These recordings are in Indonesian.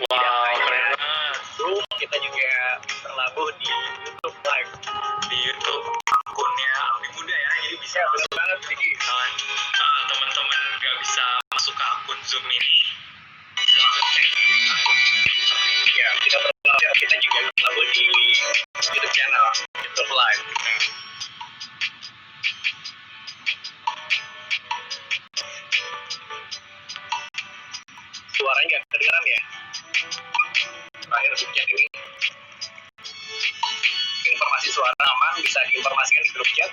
Wow, keren banget. Zoom, kita juga terlabuh di YouTube Live. Di YouTube akunnya Abdi Muda ya, jadi bisa betul banget Diki. Teman-teman nggak bisa masuk ke akun Zoom ini, ya kita juga terlabuh di YouTube channel YouTube Live. Suaranya nggak kedengeran ya? Terakhir chat ini informasi suara aman, bisa diinformasikan di grup chat.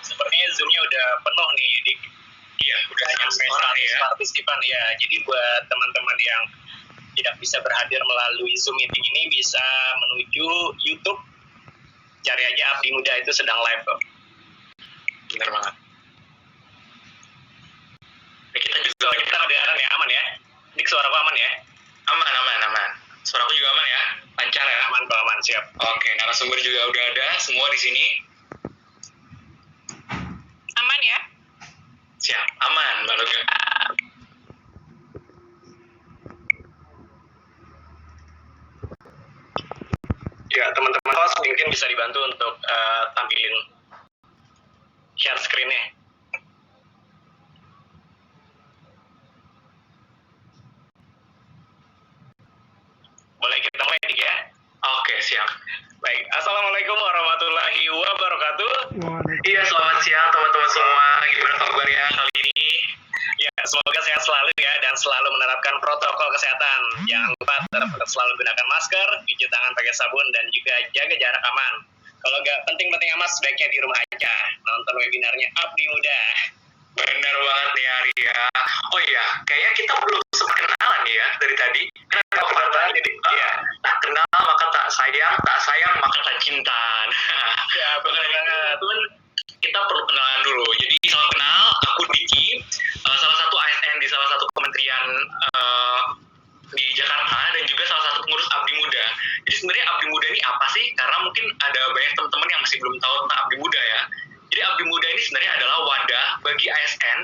Sepertinya Zoom-nya udah penuh nih, Dik. Iya, udah nyampe 100 partisipan ya. Jadi buat teman-teman yang tidak bisa berhadir melalui Zoom meeting ini bisa menuju YouTube. Cari aja Abdi Muda itu sedang live kok. Bener banget. Nah, kita kedengaran ya, aman ya? Dik, suaraku aman ya? Aman. Suaraku juga aman ya? Lancar ya? Aman, siap. Oke, narasumber juga udah ada semua di sini. Aman ya? Siap, aman Mbak Loga. Ya, teman-teman host mungkin bisa dibantu untuk tampilin share screen-nya. Boleh kita mulai Dik ya? Oke, siap. Baik, Assalamualaikum warahmatullahi wabarakatuh. Iya, selamat siang teman-teman semua. Gimana kabarnya kali ini? Ya, semoga sehat selalu ya dan selalu menerapkan protokol kesehatan. Jangan lupa tetap selalu gunakan masker, cuci tangan pakai sabun dan juga jaga jarak aman. Kalau nggak penting-penting amat, sebaiknya di rumah aja. Nonton webinarnya Abdi Muda. Benar banget nih Ari ya. Oh iya, kayaknya kita belum sempat kenalan ya dari tadi. Kenapa banget jadi? Iya. Tak kenal maka tak sayang maka tak cinta. Ya benar banget. Tuhan, kita perlu kenalan dulu. Jadi salam kenal, aku Diki, salah satu ASN di salah satu kementerian di Jakarta dan juga salah satu pengurus Abdi Muda. Jadi sebenarnya Abdi Muda ini apa sih? Karena mungkin ada banyak teman-teman yang masih belum tahu tentang Abdi Muda ya. Jadi Abdi Muda ini sebenarnya adalah wadah bagi ASN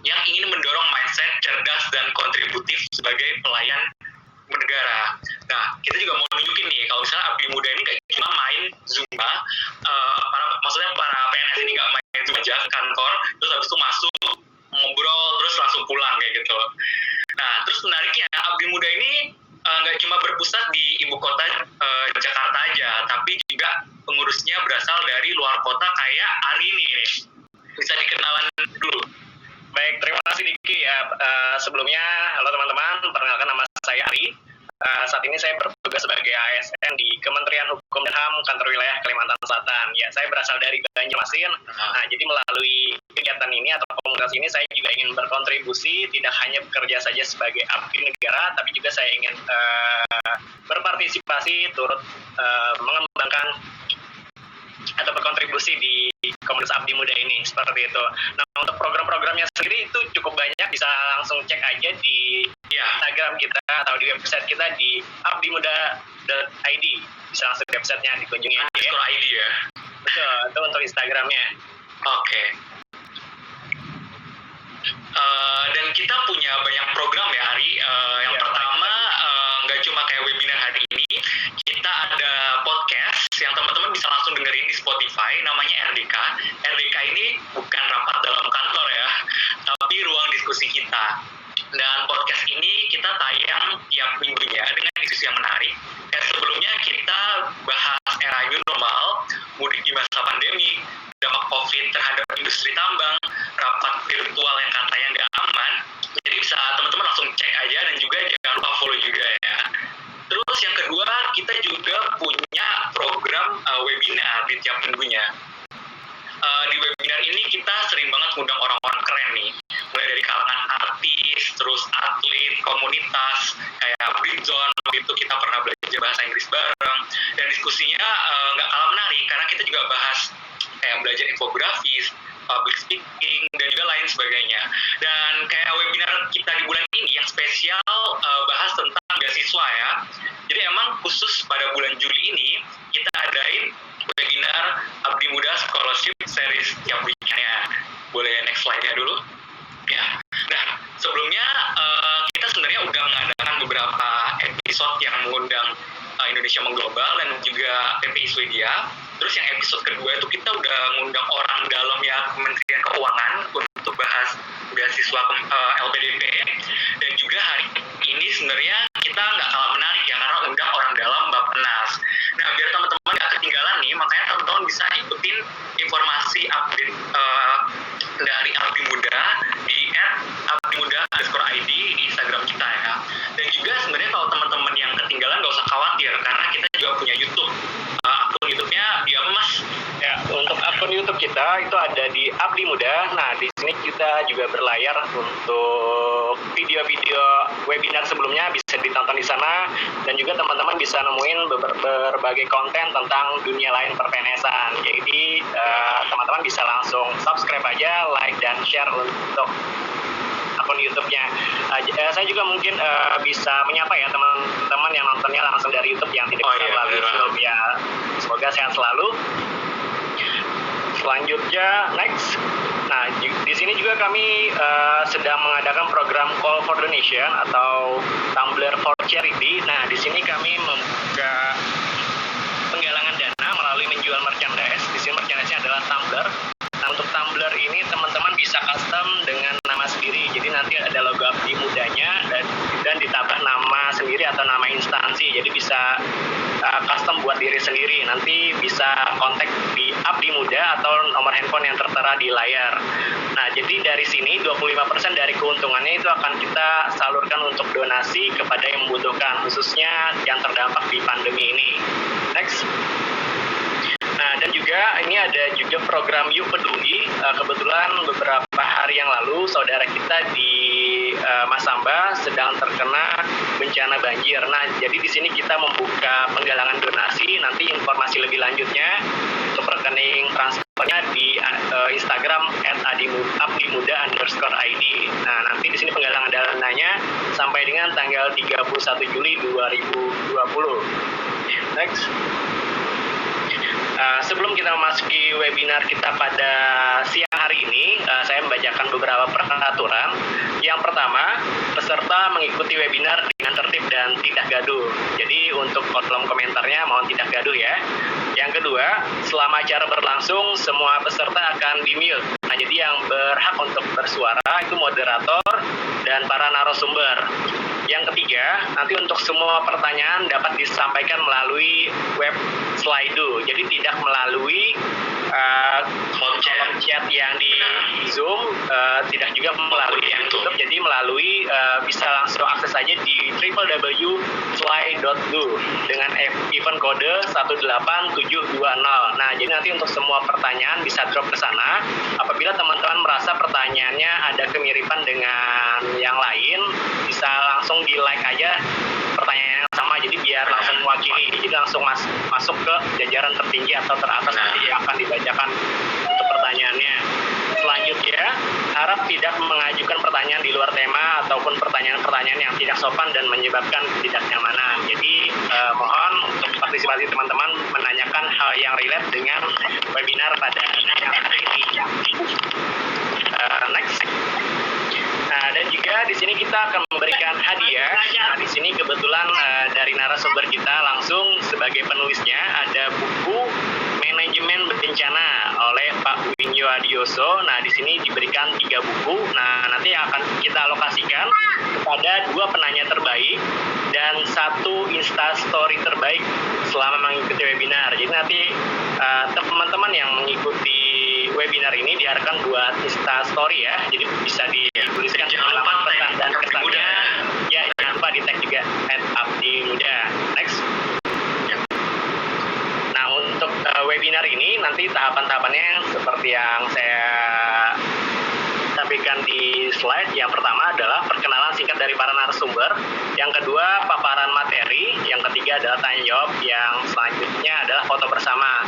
yang ingin mendorong mindset cerdas dan kontributif sebagai pelayan negara. Nah, kita juga mau nunjukin nih, kalau misalnya Abdi Muda ini gak cuma main Zumba, maksudnya para PNS ini gak main Zumba aja ke kantor, terus habis itu masuk, ngobrol, terus langsung pulang kayak gitu. Nah, terus menariknya, Abdi Muda ini gak cuma berpusat di ibu kota Jakarta aja, tapi juga pengurusnya berasal dari luar kota kayak Ari ini nih. Bisa dikenalan dulu. Baik, terima kasih Diki ya. Sebelumnya, halo teman-teman, perkenalkan nama saya Ari. Saat ini saya bertugas sebagai ASN di Kementerian Hukum dan HAM Kantor Wilayah Kalimantan Selatan. Ya, saya berasal dari Banjarmasin. Nah, jadi melalui kegiatan ini atau komunitas ini saya juga ingin berkontribusi, tidak hanya bekerja saja sebagai abdi negara, tapi juga saya ingin berpartisipasi turut mengembangkan atau berkontribusi di komunitas Abdi Muda ini, seperti itu. Nah, untuk program-programnya sendiri itu cukup banyak, bisa langsung cek aja di Instagram kita atau di website kita di abdimuda.id. Bisa langsung di websitenya dikunjungi aja ya. ID ya? Betul, itu untuk Instagramnya. Oke. Dan kita punya banyak program ya Ari. Yang pertama, nggak cuma kayak webinar hari ini, kita ada podcast yang teman-teman bisa langsung dengerin di Spotify, namanya RDK. RDK ini bukan rapat dalam kantor ya, tapi ruang diskusi kita. Dan podcast ini kita tayang tiap minggunya dengan diskusi yang menarik. Kayak sebelumnya kita bahas era new normal, mudik di masa pandemi, dampak COVID terhadap industri tambang, rapat virtual yang katanya nggak aman. Jadi bisa teman-teman langsung cek aja dan juga jangan lupa follow juga ya. Terus yang kedua, kita juga punya program webinar di tiap minggunya. Di webinar ini kita sering banget ngundang orang-orang keren nih, mulai dari kalangan artis, terus atlet, komunitas, kayak Bridgezone, waktu itu kita pernah belajar bahasa Inggris bareng, dan diskusinya nggak kalah menarik, karena kita juga bahas kayak belajar infografis, public speaking, dan juga lain sebagainya. Dan kayak webinar kita di bulan ini yang spesial bahas tentang beasiswa ya. Jadi emang khusus pada bulan Juli ini kita adain webinar Abdi Muda Scholarship Series tiap weekend-nya. Boleh next slide-nya dulu? Ya. Nah, sebelumnya kita sebenarnya udah mengadakan beberapa episode yang mengundang Indonesia Mengglobal dan juga PPI Swedia. Terus yang episode kedua itu kita udah ngundang orang dalam ya Kementerian Keuangan untuk bahas beasiswa LPDP. Dan juga hari ini sebenarnya kita nggak kalah menarik ya, karena undang orang dalam Bappenas. Nah, biar teman-teman nggak ketinggalan nih, makanya teman-teman bisa ikutin informasi update dari Abdi Muda di @abdimuda_id di Instagram kita ya. Dan juga sebenarnya kalau teman-teman yang ketinggalan nggak usah khawatir, karena kita juga punya YouTube. Akun YouTube-nya di apa, Mas? Ya, untuk akun YouTube kita itu ada di Abdi Muda. Nah, di sini kita juga berlayar untuk video-video webinar sebelumnya bisa ditonton di sana, dan juga teman-teman bisa nemuin berbagai konten tentang dunia lain per-PNS-an. Jadi teman-teman bisa langsung subscribe aja, like dan share untuk akun YouTube-nya. Saya juga mungkin bisa menyapa ya teman-teman yang nontonnya langsung dari YouTube yang tidak bisa melalui YouTube ya. Semoga sehat selalu. Selanjutnya next. Nah, di sini juga kami sedang mengadakan program Call for Donation atau Tumbler for Charity. Nah, di sini kami membuka penggalangan dana melalui menjual merchandise. Di sini merchandise-nya adalah tumbler. Nah, untuk tumbler ini teman-teman bisa custom dengan nama sendiri. Jadi nanti ada logo Abdi Mudanya dan ditambah nama sendiri atau nama instansi. Jadi bisa custom buat diri sendiri. Nanti bisa kontak di Abdi Muda atau nomor handphone yang tertera di layar. Nah, jadi dari sini 25% dari keuntungannya itu akan kita salurkan untuk donasi kepada yang membutuhkan, khususnya yang terdampak di pandemi ini. Next. Nah, dan juga ini ada juga program Yuk Peduli. Kebetulan beberapa hari yang lalu saudara kita di Masamba sedang terkena bencana banjir. Nah, jadi di sini kita membuka penggalangan donasi. Nanti informasi lebih lanjutnya untuk rekening transfernya di Instagram @abdimuda_id. Nah, nanti di sini penggalangan dananya sampai dengan tanggal 31 Juli 2020. Next. Sebelum kita memasuki webinar kita pada siang hari ini, saya membacakan beberapa peraturan. Yang pertama, peserta mengikuti webinar dengan tertib dan tidak gaduh. Jadi untuk kolom komentarnya mohon tidak gaduh ya. Yang kedua, selama acara berlangsung, semua peserta akan di-mute. Nah, jadi yang berhak untuk bersuara itu moderator dan para narasumber. Yang ketiga, nanti untuk semua pertanyaan dapat disampaikan melalui web Slido. Jadi tidak melalui kolom chat yang di Zoom, tidak juga melalui yang YouTube. Jadi melalui bisa langsung akses saja di www.slide.do dengan event kode 18720. Nah, jadi nanti untuk semua pertanyaan bisa drop ke sana. Apabila teman-teman merasa pertanyaannya ada kemiripan dengan yang lain, bisa langsung di like aja pertanyaan yang sama, jadi biar langsung mewakili, jadi langsung masuk ke jajaran tertinggi atau teratas nanti yang akan dibacakan untuk pertanyaannya. Selanjutnya, harap tidak mengajukan pertanyaan di luar tema ataupun pertanyaan-pertanyaan yang tidak sopan dan menyebabkan ketidaknyamanan. Jadi mohon untuk partisipasi teman-teman menanyakan hal yang relate dengan webinar pada hari ini. Next. Nah, dan juga di sini kita akan memberikan hadiah. Nah, di sini kebetulan dari narasumber kita langsung sebagai penulisnya ada buku Manajemen Bencana oleh Pak Winyo Adioso. Nah, di sini diberikan 3 buku. Nah, nanti akan kita alokasikan kepada 2 penanya terbaik dan 1 Instastory terbaik selama mengikuti webinar. Jadi nanti teman-teman yang mengikuti webinar ini diharapkan buat Instastory ya. Jadi bisa dituliskan pengalaman pesan dan kesannya. Ya, jangan lupa di tag juga @abdimuda. Next. Nah, untuk webinar ini nanti tahapan-tahapannya seperti yang saya sampaikan sajikan di slide. Yang pertama adalah perkenalan singkat dari para narasumber, yang kedua paparan materi, yang ketiga adalah tanya jawab, yang selanjutnya adalah foto bersama.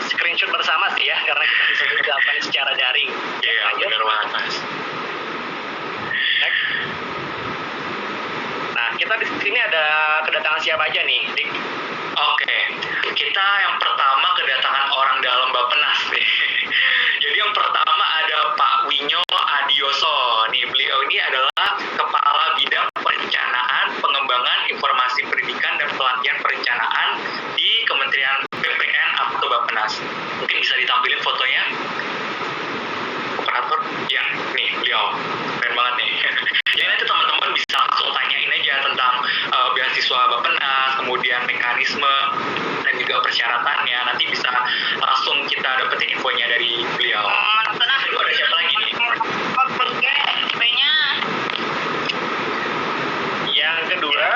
Screenshot bersama sih ya, karena kita bisa dilakukan secara daring. Iya, benar banget Mas. Next. Nah, kita di sini ada kedatangan siapa aja nih, Dik? Oke, kita yang pertama kedatangan orang dalam Bappenas nih. Jadi yang pertama ada Pak Winyo Adioso. Nih, beliau ini adalah Kepala Bidang Perencanaan, Pengembangan Informasi Pendidikan dan Pelatihan Perencanaan di Kementerian PPN atau Bappenas. Mungkin bisa ditampilin fotonya. Operator? Ya, nih beliau. Keren banget nih. Ya nanti teman-teman bisa langsung tanyain aja tentang beasiswa Bappenas, kemudian mekanisme dan juga persyaratannya. Nanti bisa langsung kita dapetin infonya dari beliau. Aduh, ada siapa lagi nih? Yang kedua,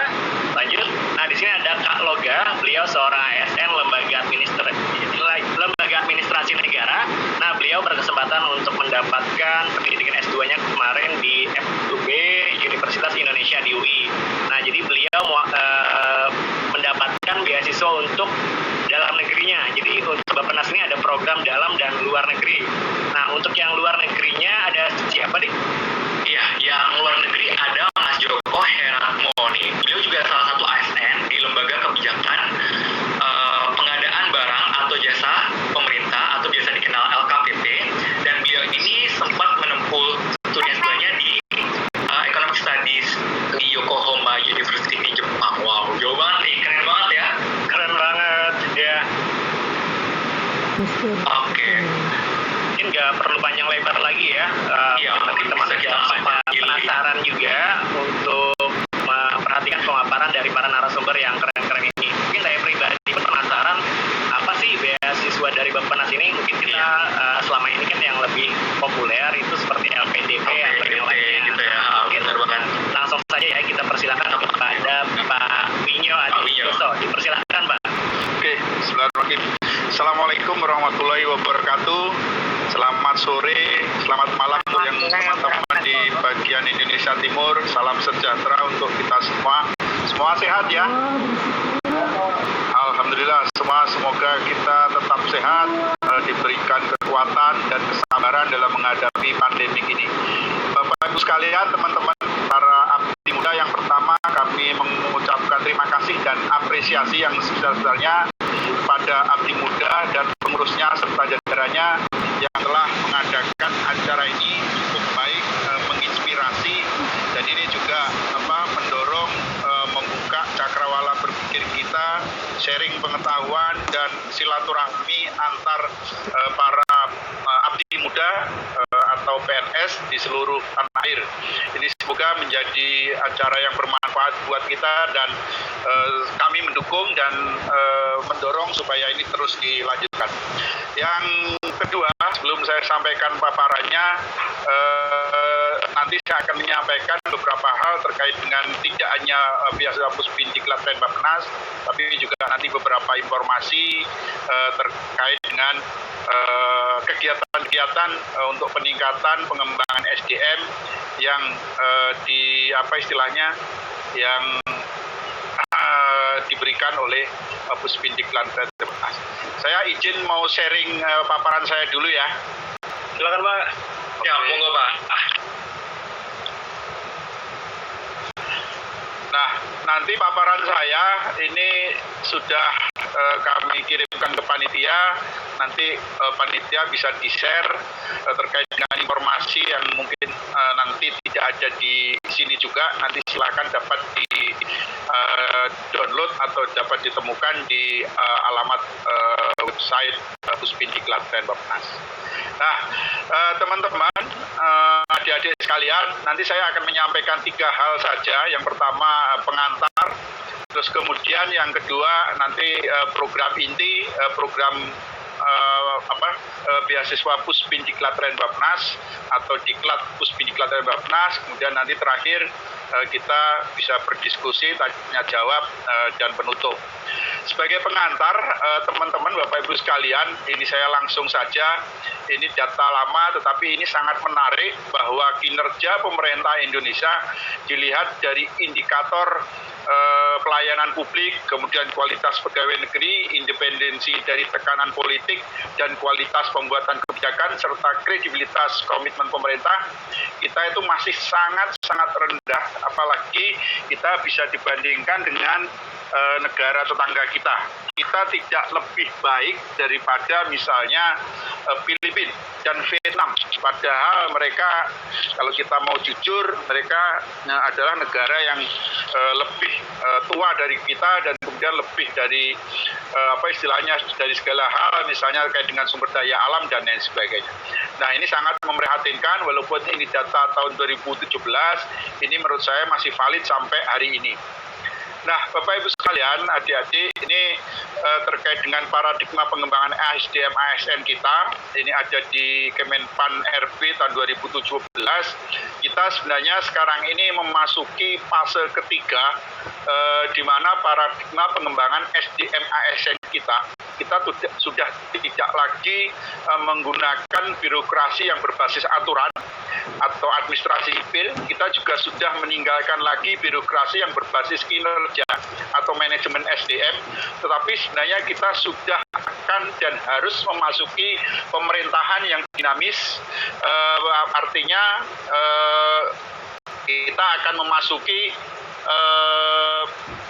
lanjut. Nah, di sini ada Kak Loga. Beliau seorang ASN Lembaga Administrasi Negara. Nah, beliau berkesempatan untuk mendapatkan pendidikan S2-nya kemarin di F2B Universitas Indonesia di UI. Nah, jadi beliau mendapatkan beasiswa untuk dalam negerinya. Jadi untuk Bappenas ini ada program dalam dan luar negeri. Nah, untuk yang luar negerinya ada siapa nih? Iya, yang luar negeri ada Mas Joko Heratmo nih. Beliau juga salah satu ASN di Lembaga Kebijakan Pengadaan Barang atau Jasa Pemerintah atau biasa dikenal LKPP. Dan beliau ini sempat menempuh studi S2-nya di Economic Studies di Yokohama University di Jepang. Wow, jauh banget nih, keren banget ya. Keren banget, ya. Oke. Mungkin nggak perlu panjang lebar lagi ya. Iya, teman-teman bisa kita langsung panggil. penasaran juga untuk memperhatikan pemaparan dari para narasumber yang keren-keren ini. Mungkin saya pribadi penasaran apa sih beasiswa dari Bappenas ini. Mungkin kita selama ini kan yang lebih populer itu seperti LPDP atau yang lainnya. Gitu ya, benar banget. Langsung saja ya kita persilakan kepada Pak Winyo Adioso. Dipersilakan Pak. Oke, bismillahirrahmanirrahim. Assalamualaikum warahmatullahi wabarakatuh. Selamat sore, selamat malam untuk yang teman-teman di bagian Indonesia Timur. Salam sejahtera untuk kita semua. Semua sehat ya? Alhamdulillah, semoga kita tetap sehat, diberikan kekuatan dan kesabaran dalam menghadapi pandemi ini. Bapak Ibu sekalian, teman-teman para abdi muda, yang pertama kami mengucapkan terima kasih dan apresiasi yang sebesar-besarnya pada abdi muda dan pengurusnya serta jajarannya yang telah mengadakan acara ini cukup baik, menginspirasi, dan ini juga mendorong membuka cakrawala berpikir kita, sharing pengetahuan dan silaturahmi antar para abdi muda atau PNS di seluruh tanah air. Ini semoga menjadi acara yang bermanfaat buat kita, dan kami mendukung dan mendorong supaya ini terus dilanjutkan. Yang kedua, sebelum saya sampaikan paparannya, nanti saya akan menyampaikan beberapa hal terkait dengan tidak hanya beasiswa Puspindiklat dan Bappenas, tapi juga nanti beberapa informasi terkait dengan kegiatan-kegiatan untuk peningkatan pengembangan SDM yang yang diberikan oleh Puspindiklat dan Bappenas. Saya izin mau sharing paparan saya dulu ya. Silakan Pak. Ya, monggo Pak. Nah, nanti paparan saya ini sudah kami kirimkan ke panitia. Nanti panitia bisa di-share terkait dengan informasi yang mungkin nanti tidak ada di sini juga. Nanti silakan dapat di download atau dapat ditemukan di alamat website Puspindiklat dan Bappenas. Nah, teman-teman, adik-adik sekalian, nanti saya akan menyampaikan 3 hal saja. Yang pertama pengantar, terus kemudian yang kedua nanti program inti, program beasiswa Puspindiklat dan Bappenas atau Diklat Puspindiklat dan Bappenas. Kemudian nanti terakhir kita bisa berdiskusi, tanya jawab dan penutup. Sebagai pengantar, teman-teman, Bapak Ibu sekalian, ini saya langsung saja, ini data lama tetapi ini sangat menarik bahwa kinerja pemerintah Indonesia dilihat dari indikator pelayanan publik, kemudian kualitas pegawai negeri, independensi dari tekanan politik, dan kualitas pembuatan kebijakan, serta kredibilitas komitmen pemerintah, kita itu masih sangat rendah, apalagi kita bisa dibandingkan dengan negara tetangga kita. Kita tidak lebih baik daripada misalnya Filipina dan Vietnam. Padahal mereka, kalau kita mau jujur, mereka adalah negara yang lebih tua dari kita dan kemudian lebih dari dari segala hal, misalnya terkait dengan sumber daya alam dan lain sebagainya. Nah, ini sangat memprihatinkan, walaupun ini data tahun 2017, ini menurut saya masih valid sampai hari ini. Nah, Bapak Ibu sekalian, adik-adik, ini terkait dengan paradigma pengembangan ASDM ASN kita, ini ada di Kemenpan RB tahun 2017. Kita sebenarnya sekarang ini memasuki fase ketiga, di mana paradigma pengembangan SDM ASN kita sudah tidak lagi menggunakan birokrasi yang berbasis aturan atau administrasi sipil. Kita juga sudah meninggalkan lagi birokrasi yang berbasis kinerja atau manajemen SDM, tetapi sebenarnya kita sudah akan dan harus memasuki pemerintahan yang dinamis, artinya kita akan memasuki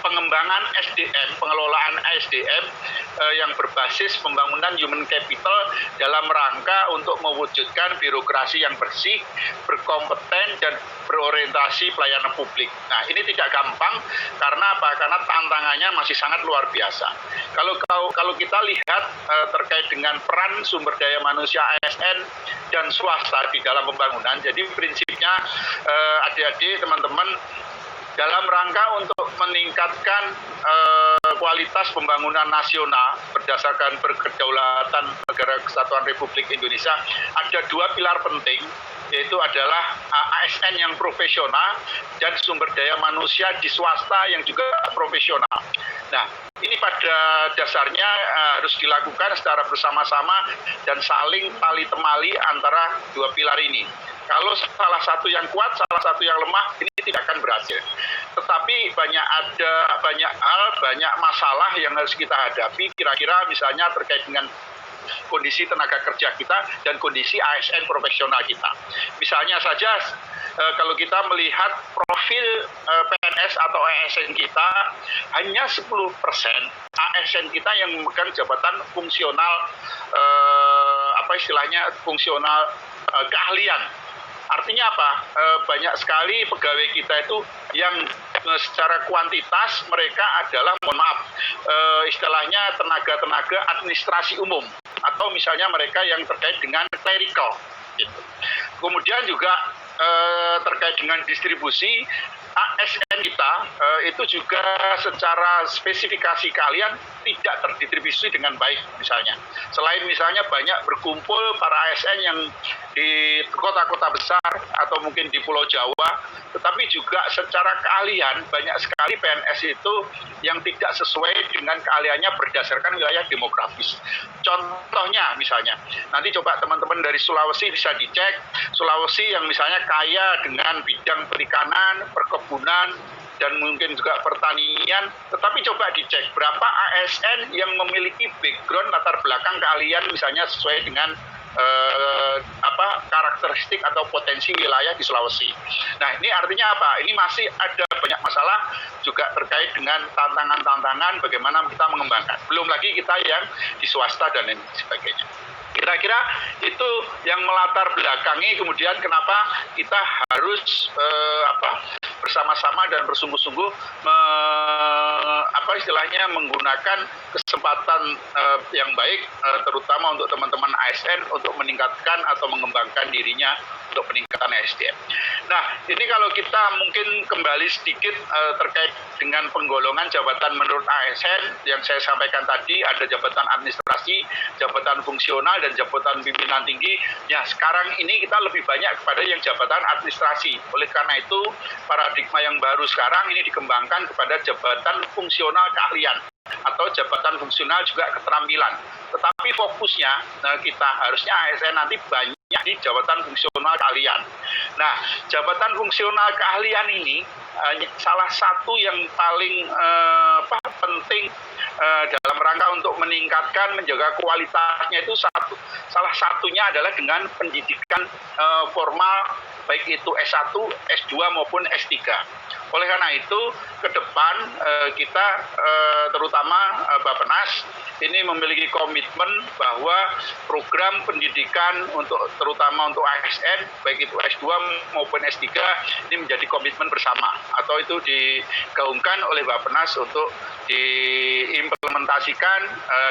pengembangan SDM, pengelolaan SDM yang berbasis pembangunan human capital dalam rangka untuk mewujudkan birokrasi yang bersih, berkompeten, dan berorientasi pelayanan publik. Nah, ini tidak gampang karena apa? Karena tantangannya masih sangat luar biasa. Kalau kita lihat terkait dengan peran sumber daya manusia ASN dan swasta di dalam pembangunan, jadi prinsipnya adik-adik, teman-teman, dalam rangka untuk meningkatkan kualitas pembangunan nasional berdasarkan berkedaulatan Negara Kesatuan Republik Indonesia, ada dua pilar penting, yaitu adalah ASN yang profesional dan sumber daya manusia di swasta yang juga profesional. Nah, ini pada dasarnya harus dilakukan secara bersama-sama dan saling tali temali antara dua pilar ini. Kalau salah satu yang kuat, salah satu yang lemah, ini tidak akan berhasil. Tetapi banyak hal, banyak masalah yang harus kita hadapi, kira-kira misalnya terkait dengan kondisi tenaga kerja kita dan kondisi ASN profesional kita. Misalnya saja, kalau kita melihat profil PNS atau ASN kita, hanya 10% ASN kita yang memegang jabatan fungsional, fungsional keahlian. Artinya apa? Banyak sekali pegawai kita itu yang secara kuantitas mereka adalah, mohon maaf, istilahnya tenaga-tenaga administrasi umum, atau misalnya mereka yang terkait dengan clerical. Gitu. Kemudian juga terkait dengan distribusi, ASN kita itu juga secara spesifikasi kalian tidak terdistribusi dengan baik misalnya. Selain misalnya banyak berkumpul para ASN yang di kota-kota besar atau mungkin di Pulau Jawa, tetapi juga secara keahlian banyak sekali PNS itu yang tidak sesuai dengan keahliannya berdasarkan wilayah demografis. Contohnya misalnya, nanti coba teman-teman dari Sulawesi bisa dicek, Sulawesi yang misalnya kaya dengan bidang perikanan, perkebunan, dan mungkin juga pertanian, tetapi coba dicek berapa ASN yang memiliki background latar belakang keahlian misalnya sesuai dengan karakteristik atau potensi wilayah di Sulawesi. Nah, ini artinya apa? Ini masih ada banyak masalah juga terkait dengan tantangan-tantangan bagaimana kita mengembangkan. Belum lagi kita yang di swasta dan lain sebagainya. Kira-kira itu yang melatar belakangi kemudian kenapa kita harus bersama-sama dan bersungguh-sungguh menggunakan kesempatan yang baik, terutama untuk teman-teman ASN untuk meningkatkan atau mengembangkan dirinya untuk peningkatan SDM. Nah, ini kalau kita mungkin kembali sedikit terkait dengan penggolongan jabatan menurut ASN yang saya sampaikan tadi, ada jabatan administrasi, jabatan fungsional, dan jabatan pimpinan tinggi. Ya, sekarang ini kita lebih banyak kepada yang jabatan administrasi. Oleh karena itu, paradigma yang baru sekarang ini dikembangkan kepada jabatan fungsional keahlian. atau jabatan fungsional juga keterampilan. Tetapi fokusnya kita harusnya ASN nanti banyak di jabatan fungsional keahlian. Nah, jabatan fungsional keahlian ini salah satu yang paling penting dalam rangka untuk meningkatkan, menjaga kualitasnya itu salah satunya adalah dengan pendidikan formal, baik itu S1, S2 maupun S3. Oleh karena itu, ke depan kita terutama Bappenas ini memiliki komitmen bahwa program pendidikan terutama untuk ASN, baik itu S2 maupun S3, ini menjadi komitmen bersama atau itu digaungkan oleh Bappenas untuk diimplementasikan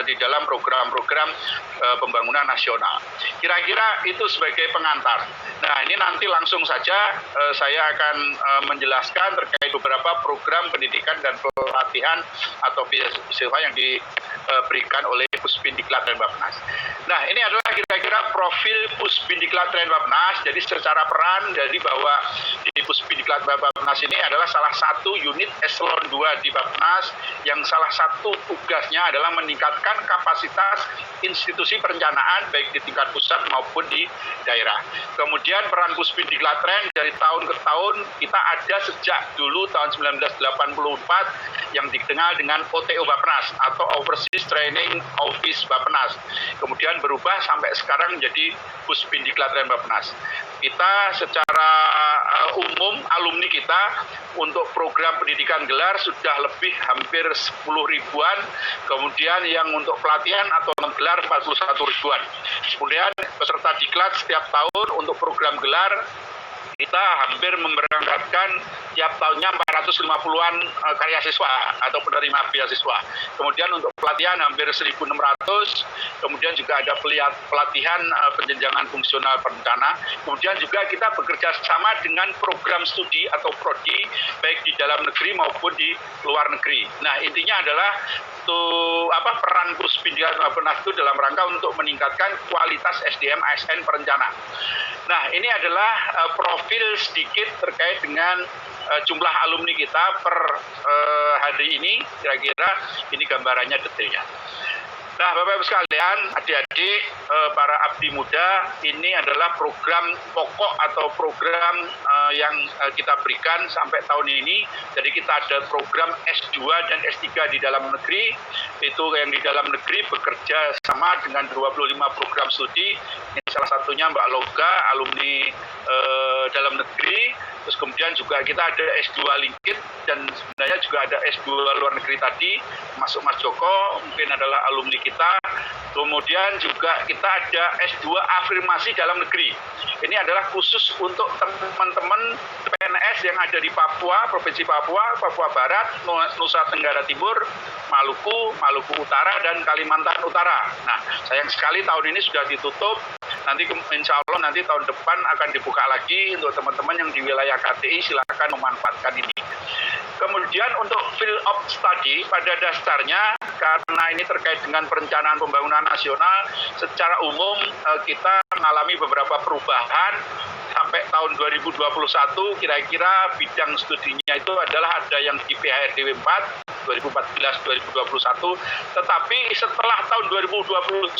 di dalam program-program pembangunan nasional. Kira-kira itu sebagai pengantar. Nah, ini nanti langsung saja saya akan menjelaskan terkait beberapa program pendidikan dan pelatihan atau beasiswa yang diberikan oleh Puspindiklat dan Bappenas. Nah, ini adalah kira-kira profil Puspindiklat dan Bappenas. Jadi secara peran dari bahwa di Puspindiklat dan Bappenas ini adalah salah satu unit eselon 2 di Bappenas yang salah satu tugasnya adalah meningkatkan kapasitas institusi perencanaan baik di tingkat pusat maupun di daerah. Kemudian peran Puspindiklatren dari tahun ke tahun kita ada sejak dulu tahun 1984 yang dikenal dengan OTO Bappenas atau Overseas Training Office Bappenas. Kemudian berubah sampai sekarang menjadi Puspindiklatren Bappenas. Kita secara umum alumni kita untuk program pendidikan gelar sudah lebih hampir 10 ribuan, kemudian yang untuk pelatihan atau gelar 41 ribuan. Kemudian peserta diklat setiap tahun untuk program gelar kita hampir memberangkatkan tiap tahunnya 450-an karya siswa atau penerima beasiswa. Kemudian untuk pelatihan hampir 1.600, kemudian juga ada pelatihan penjenjangan fungsional perencana. Kemudian juga kita bekerja sama dengan program studi atau prodi baik di dalam negeri maupun di luar negeri. Nah, intinya adalah peran Puspindiklat Bappenas itu dalam rangka untuk meningkatkan kualitas SDM ASN perencana. Nah, ini adalah profil sedikit terkait dengan jumlah alumni kita per hari ini, kira-kira ini gambarannya detailnya. Nah, Bapak-Ibu sekalian, adik-adik, para abdi muda, ini adalah program pokok atau program yang kita berikan sampai tahun ini. Jadi kita ada program S2 dan S3 di dalam negeri. Itu yang di dalam negeri bekerja sama dengan 25 program studi. Ini salah satunya Mbak Loga, alumni dalam negeri. Terus kemudian juga kita ada S2 Lingkit dan sebenarnya juga ada S2 luar negeri tadi, masuk Mas Joko, mungkin adalah alumni kita. Kemudian juga kita ada S2 Afirmasi dalam negeri. Ini adalah khusus untuk teman-teman PNS yang ada di Papua, Provinsi Papua, Papua Barat, Nusa Tenggara Timur, Maluku Utara, dan Kalimantan Utara. Nah, sayang sekali tahun ini sudah ditutup. Nanti insya Allah nanti tahun depan akan dibuka lagi untuk teman-teman yang di wilayah KTI, silakan memanfaatkan ini. Kemudian untuk field of study pada dasarnya karena ini terkait dengan perencanaan pembangunan nasional, secara umum kita mengalami beberapa perubahan. Sampai tahun 2021 kira-kira bidang studinya itu adalah ada yang di PHRDW 4 2014-2021, tetapi setelah tahun 2021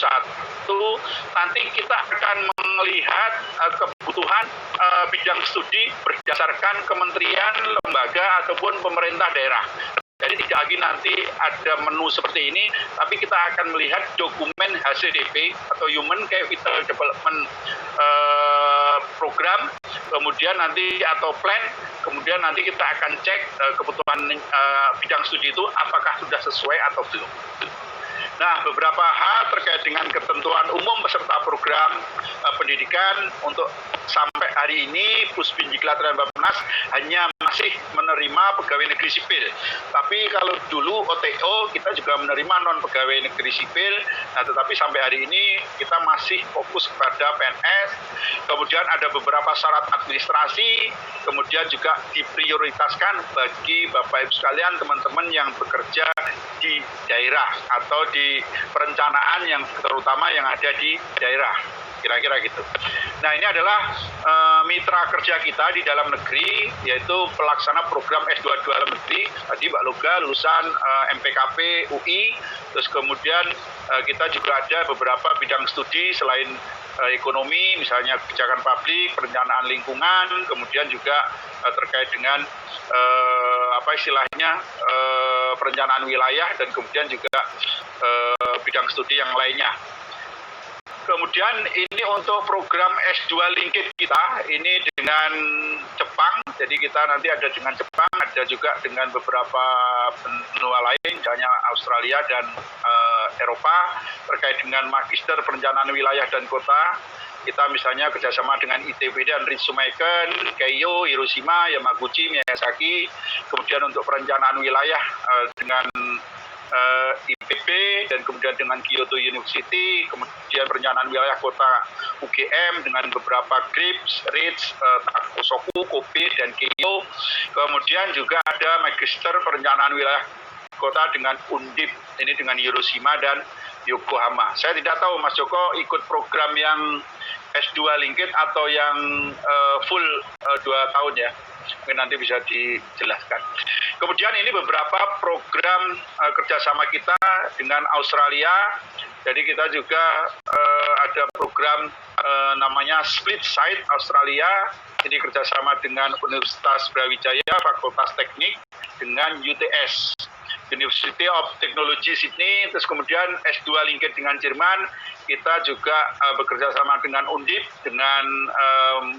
nanti kita akan melihat kebutuhan bidang studi berdasarkan kementerian, lembaga ataupun pemerintah daerah. Jadi tidak lagi nanti ada menu seperti ini, tapi kita akan melihat dokumen HCDP atau Human Capital Development Program, kemudian nanti atau plan, kemudian nanti kita akan cek kebutuhan bidang studi itu apakah sudah sesuai atau belum. Nah, beberapa hal terkait dengan ketentuan umum peserta program pendidikan untuk sampai hari ini Puspindiklat dan Bappenas hanya masih menerima pegawai negeri sipil. Tapi kalau dulu OTO kita juga menerima non pegawai negeri sipil. Nah, tetapi sampai hari ini kita masih fokus kepada PNS. Kemudian ada beberapa syarat administrasi, kemudian juga diprioritaskan bagi Bapak Ibu sekalian, teman-teman yang bekerja di daerah atau di perencanaan yang terutama yang ada di daerah. kira-kira gitu. Nah, ini adalah mitra kerja kita di dalam negeri, yaitu pelaksana program S2 dalam negeri. Tadi Mbak Loga lulusan MPKP UI, terus kemudian kita juga ada beberapa bidang studi selain ekonomi, misalnya kebijakan publik, perencanaan lingkungan, kemudian juga terkait dengan perencanaan wilayah, dan kemudian juga bidang studi yang lainnya. Kemudian ini untuk program S2 Linkit kita, ini dengan Jepang, jadi kita nanti ada dengan Jepang, ada juga dengan beberapa benua lain, misalnya Australia dan Eropa, terkait dengan Magister Perencanaan Wilayah dan Kota. Kita misalnya kerjasama dengan ITB dan Ritsumeikan, Keio, Hiroshima, Yamaguchi, Miyazaki. Kemudian untuk perencanaan wilayah dengan IPB, dan kemudian dengan Kyoto University, kemudian perencanaan wilayah kota UGM dengan beberapa GRIPS, RITS, Takosoku, Kobe, dan Keio. Kemudian juga ada Magister Perencanaan Wilayah Kota dengan Undip, ini dengan Hiroshima dan Yokohama. Saya tidak tahu Mas Joko ikut program yang S2 Linkit atau yang full 2 tahun ya. Mungkin nanti bisa dijelaskan. Kemudian ini beberapa program kerjasama kita dengan Australia. Jadi kita juga ada program namanya Split Site Australia. Ini kerjasama dengan Universitas Brawijaya, Fakultas Teknik, dengan UTS, University of Technology Sydney. Terus kemudian S2 Linkit dengan Jerman. Kita juga bekerja sama dengan Undip, dengan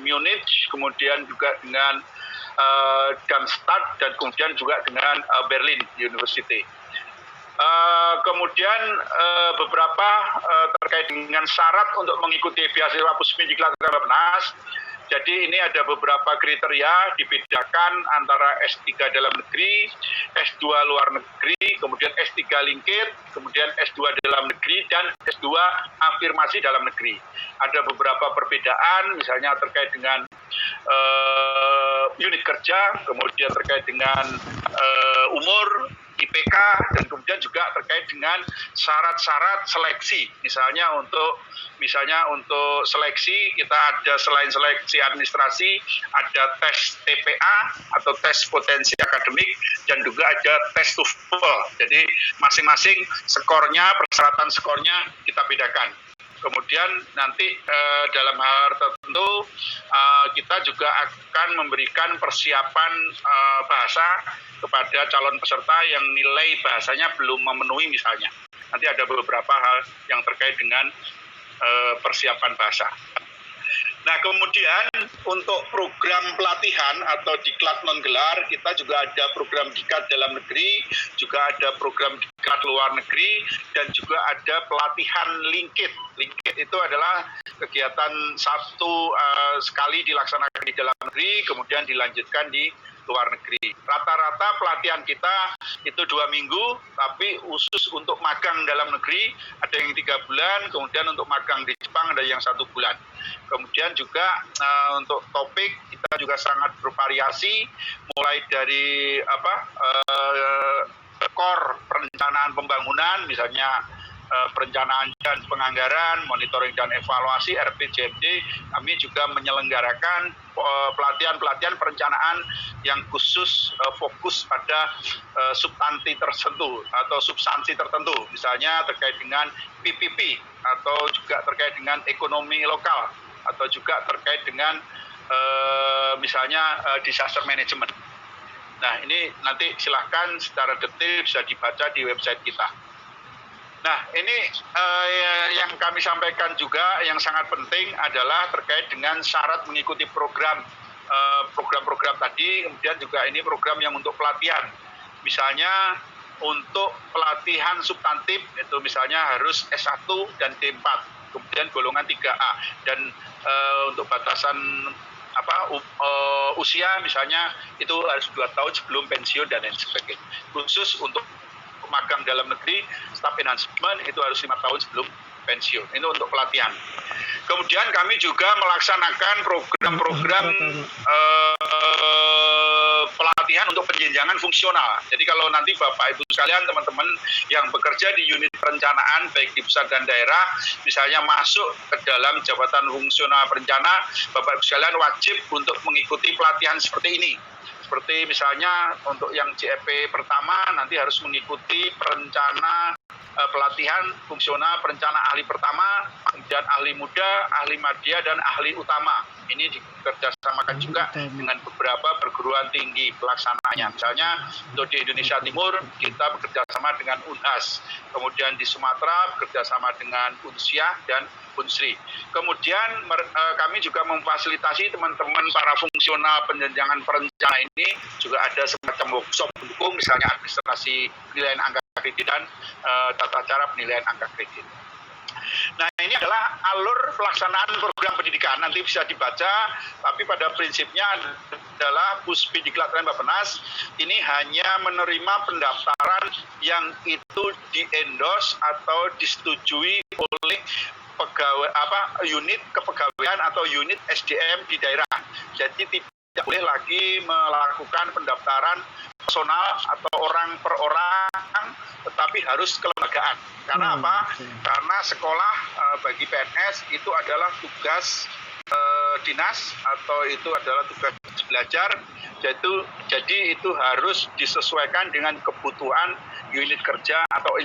Munich, kemudian juga dengan Darmstadt, dan kemudian juga dengan Berlin University. Kemudian beberapa terkait dengan syarat untuk mengikuti beasiswa Pusmi Diklat Bapenas. Jadi ini ada beberapa kriteria, dibedakan antara S3 dalam negeri, S2 luar negeri, kemudian S3 Linkit, kemudian S2 dalam negeri, dan S2 afirmasi dalam negeri. Ada beberapa perbedaan, misalnya terkait dengan unit kerja, kemudian terkait dengan umur, IPK, dan kemudian juga terkait dengan syarat-syarat seleksi. Misalnya untuk seleksi kita ada, selain seleksi administrasi, ada tes TPA atau tes potensi akademik, dan juga ada tes TOEFL. Jadi masing-masing skornya, persyaratan skornya kita bedakan. Kemudian nanti dalam hal tertentu kita juga akan memberikan persiapan bahasa kepada calon peserta yang nilai bahasanya belum memenuhi misalnya. Nanti ada beberapa hal yang terkait dengan persiapan bahasa. Nah, kemudian untuk program pelatihan atau diklat non gelar, kita juga ada program diklat dalam negeri, juga ada program diklat luar negeri, dan juga ada pelatihan Linkit. Linkit itu adalah kegiatan sekali dilaksanakan di dalam negeri, kemudian dilanjutkan di luar negeri. Rata-rata pelatihan kita itu 2 minggu, tapi khusus untuk magang dalam negeri ada yang 3 bulan, kemudian untuk magang di Jepang ada yang 1 bulan. Kemudian juga untuk topik kita juga sangat bervariasi, mulai dari core perencanaan pembangunan, misalnya perencanaan dan penganggaran, monitoring dan evaluasi, RPJMD. Kami juga menyelenggarakan pelatihan-pelatihan perencanaan yang khusus fokus pada substansi tertentu atau substansi tertentu, misalnya terkait dengan PPP atau juga terkait dengan ekonomi lokal atau juga terkait dengan misalnya disaster management. Nah, ini nanti silahkan secara detail bisa dibaca di website kita. Nah, ini yang kami sampaikan juga yang sangat penting adalah terkait dengan syarat mengikuti program tadi, kemudian juga ini program yang untuk pelatihan. Misalnya untuk pelatihan substantif itu misalnya harus S1 dan D4, kemudian golongan 3A, dan untuk batasan usia misalnya itu harus 2 tahun sebelum pensiun dan lain sebagainya. Khusus untuk magang dalam negeri, staff enhancement itu harus 5 tahun sebelum pensiun. Itu untuk pelatihan. Kemudian kami juga melaksanakan program-program pelatihan untuk penjenjangan fungsional. Jadi kalau nanti Bapak Ibu sekalian, teman-teman yang bekerja di unit perencanaan baik di pusat dan daerah, misalnya masuk ke dalam jabatan fungsional perencana, Bapak Ibu sekalian wajib untuk mengikuti pelatihan seperti ini. Seperti misalnya untuk yang JEP pertama nanti harus mengikuti pelatihan fungsional perencana ahli pertama, kemudian ahli muda, ahli madya, dan ahli utama. Ini dikerjasamakan juga dengan beberapa perguruan tinggi pelaksananya. Misalnya untuk di Indonesia Timur kita bekerjasama dengan UNHAS, kemudian di Sumatera bekerjasama dengan UNSIA dan Unsri. Kemudian kami juga memfasilitasi teman-teman para fungsional penjenjangan perencana ini juga ada semacam workshop pendukung, misalnya administrasi penilaian angka kredit dan tata cara penilaian angka kredit. Nah, ini adalah alur pelaksanaan program pendidikan. Nanti bisa dibaca, tapi pada prinsipnya adalah Puspidiklat Bappenas ini hanya menerima pendaftaran yang itu diendos atau disetujui oleh unit kepegawaian atau unit SDM di daerah. Jadi tidak boleh lagi melakukan pendaftaran personal atau orang per orang, tetapi harus kelembagaan. Karena apa? Karena sekolah bagi PNS itu adalah tugas dinas atau itu adalah tugas belajar. Jadi itu harus disesuaikan dengan kebutuhan unit kerja atau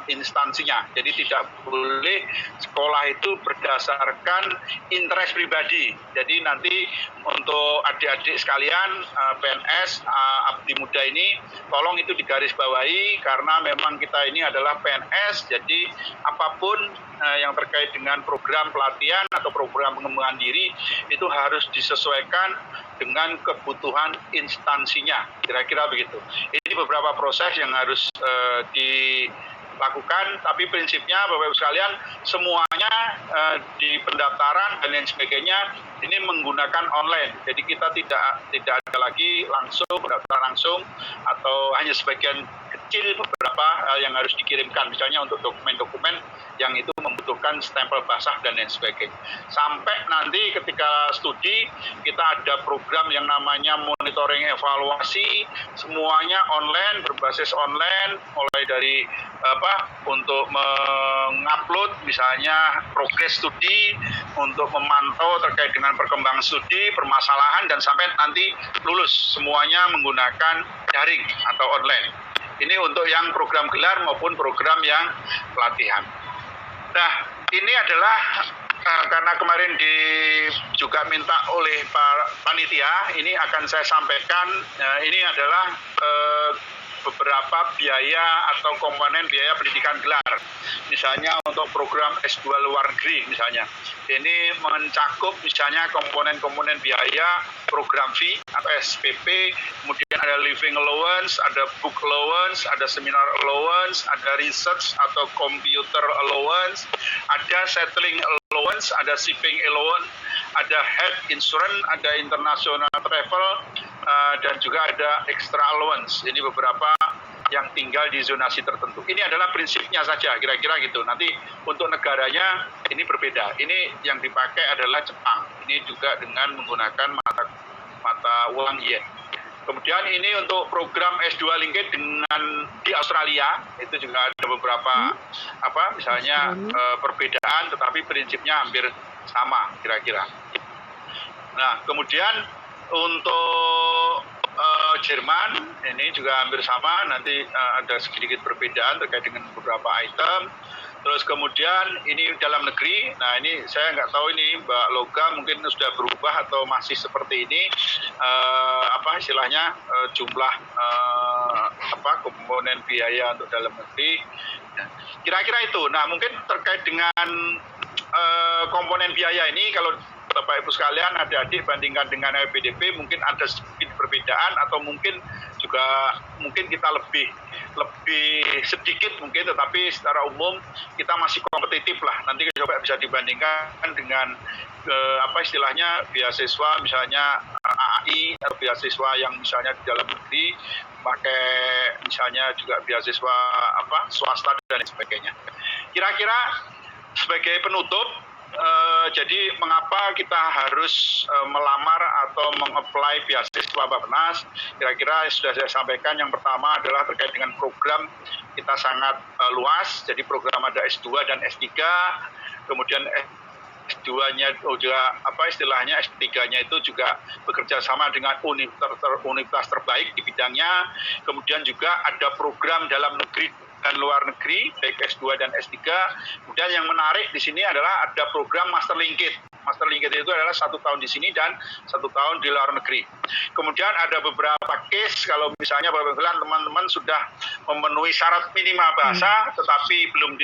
instansinya. Jadi tidak boleh sekolah itu berdasarkan interest pribadi. Jadi nanti untuk adik-adik sekalian PNS abdi muda ini tolong itu digarisbawahi, karena memang kita ini adalah PNS. Jadi apapun yang terkait dengan program pelatihan atau program pengembangan diri itu harus disesuaikan dengan kebutuhan instansinya, kira-kira begitu. Ini beberapa proses yang harus dilakukan, tapi prinsipnya Bapak Ibu sekalian semuanya di pendaftaran dan lain sebagainya ini menggunakan online. Jadi kita tidak ada lagi pendaftaran langsung atau hanya sebagian kecil beberapa yang harus dikirimkan, misalnya untuk dokumen-dokumen yang itu membutuhkan stempel basah dan lain sebagainya. Sampai nanti ketika studi kita ada program yang namanya monitoring evaluasi, semuanya online, berbasis online, mulai dari untuk mengupload misalnya progres studi, untuk memantau terkait dengan perkembangan studi, permasalahan, dan sampai nanti lulus semuanya menggunakan daring atau online. Ini untuk yang program gelar maupun program yang pelatihan. Nah, ini adalah karena kemarin juga minta oleh Pak Panitia, ini akan saya sampaikan, ini adalah beberapa biaya atau komponen biaya pendidikan gelar. Misalnya untuk program S2 luar negeri misalnya. Ini mencakup misalnya komponen-komponen biaya program fee atau SPP, kemudian ada living allowance, ada book allowance, ada seminar allowance, ada research atau computer allowance, ada settling allowance, ada shipping allowance, ada health insurance, ada international travel, dan juga ada extra allowance. Ini beberapa yang tinggal di zonasi tertentu. Ini adalah prinsipnya saja, kira-kira gitu. Nanti untuk negaranya ini berbeda. Ini yang dipakai adalah Jepang. Ini juga dengan menggunakan mata uang yen. Kemudian ini untuk program S2 Linked dengan di Australia, itu juga ada beberapa misalnya perbedaan, tetapi prinsipnya hampir sama kira-kira. Nah, kemudian untuk Jerman ini juga hampir sama, nanti ada sedikit perbedaan terkait dengan beberapa item. Terus kemudian ini dalam negeri, nah ini saya nggak tahu ini Mbak Loga mungkin sudah berubah atau masih seperti ini, istilahnya jumlah komponen biaya untuk dalam negeri. Nah, kira-kira itu. Nah, mungkin terkait dengan komponen biaya ini, kalau Bapak Ibu sekalian, adik-adik bandingkan dengan LPDP mungkin ada sedikit perbedaan, atau mungkin kita lebih sedikit mungkin, tetapi secara umum kita masih kompetitif lah. Nanti coba bisa dibandingkan dengan istilahnya beasiswa misalnya AAI atau beasiswa yang misalnya di dalam negeri, pakai misalnya juga beasiswa swasta dan sebagainya. Kira-kira sebagai penutup, Jadi mengapa kita harus melamar atau mengapply beasiswa Bappenas? Kira-kira sudah saya sampaikan. Yang pertama adalah terkait dengan program kita sangat luas. Jadi program ada S2 dan S3, kemudian S2-nya juga istilahnya S3-nya itu juga bekerja sama dengan universitas terbaik di bidangnya. Kemudian juga ada program dalam negeri dan luar negeri, baik S2 dan S3. Kemudian yang menarik di sini adalah ada program Master Linked. Master Linked itu adalah 1 tahun di sini dan 1 tahun di luar negeri. Kemudian ada beberapa case, kalau misalnya teman-teman sudah memenuhi syarat minimal bahasa, tetapi belum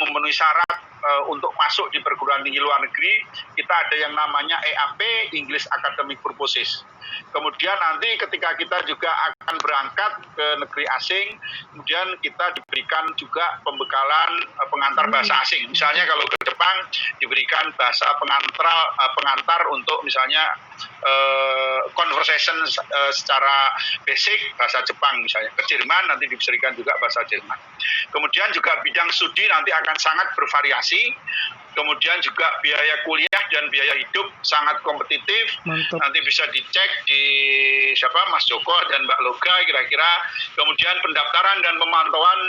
memenuhi syarat untuk masuk di perguruan tinggi luar negeri, kita ada yang namanya EAP, English Academic Purposes. Kemudian nanti ketika kita juga akan berangkat ke negeri asing, kemudian kita diberikan juga pembekalan pengantar bahasa asing. Misalnya kalau ke Jepang diberikan bahasa pengantar untuk misalnya conversation secara basic bahasa Jepang misalnya. Ke Jerman nanti diberikan juga bahasa Jerman. Kemudian juga bidang studi nanti akan sangat bervariasi. Kemudian juga biaya kuliah dan biaya hidup sangat kompetitif. Mantap. Nanti bisa dicek di Mas Joko dan Mbak Loga kira-kira. Kemudian pendaftaran dan pemantauan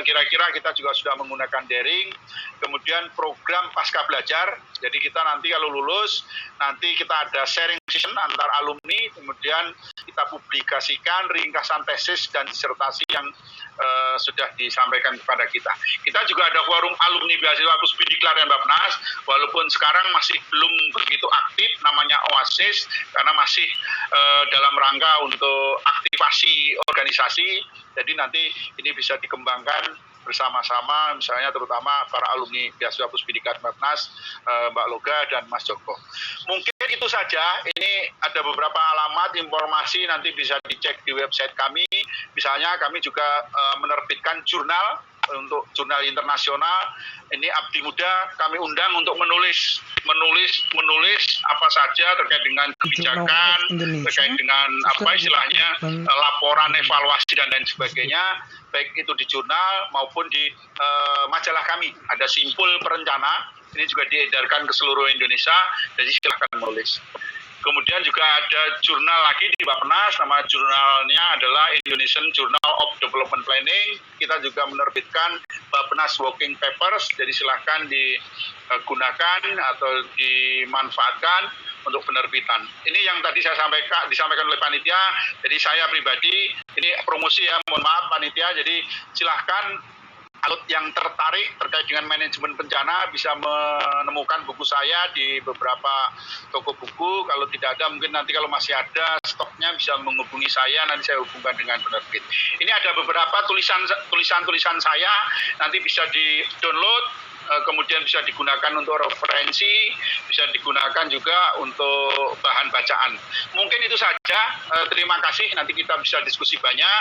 kira-kira kita juga sudah menggunakan daring. Kemudian program pasca belajar. Jadi kita nanti kalau lulus, nanti kita ada sharing session antar alumni. Kemudian kita publikasikan ringkasan tesis dan disertasi yang sudah disampaikan kepada kita. Kita juga ada forum alumni beasiswa Puspidiklat dan Bappenas, walaupun sekarang masih belum begitu aktif, namanya Oasis, karena masih dalam rangka untuk aktivasi organisasi. Jadi nanti ini bisa dikembangkan bersama-sama, misalnya terutama para alumni beasiswa Puspidiklat Bappenas, Mbak Loga dan Mas Joko. Mungkin itu saja. Ini ada beberapa alamat informasi nanti bisa dicek di website kami. Misalnya kami juga menerbitkan jurnal untuk jurnal internasional. Ini Abdi Muda kami undang untuk menulis apa saja terkait dengan kebijakan, terkait dengan istilahnya laporan evaluasi dan lain sebagainya, baik itu di jurnal maupun di majalah kami. Ada Simpul Perencana, ini juga diedarkan ke seluruh Indonesia, jadi silakan menulis. Kemudian juga ada jurnal lagi di Bappenas, nama jurnalnya adalah Indonesian Journal of Development Planning. Kita juga menerbitkan Bappenas Working Papers, jadi silahkan digunakan atau dimanfaatkan untuk penerbitan. Ini yang tadi saya disampaikan oleh panitia, jadi saya pribadi, ini promosi ya, mohon maaf panitia, jadi silahkan kalau yang tertarik terkait dengan manajemen bencana bisa menemukan buku saya di beberapa toko buku. Kalau tidak ada, mungkin nanti kalau masih ada stoknya bisa menghubungi saya, nanti saya hubungkan dengan penerbit. Ini ada beberapa tulisan saya, nanti bisa di-download, kemudian bisa digunakan untuk referensi, bisa digunakan juga untuk bahan bacaan. Mungkin itu saja. Terima kasih. Nanti kita bisa diskusi banyak.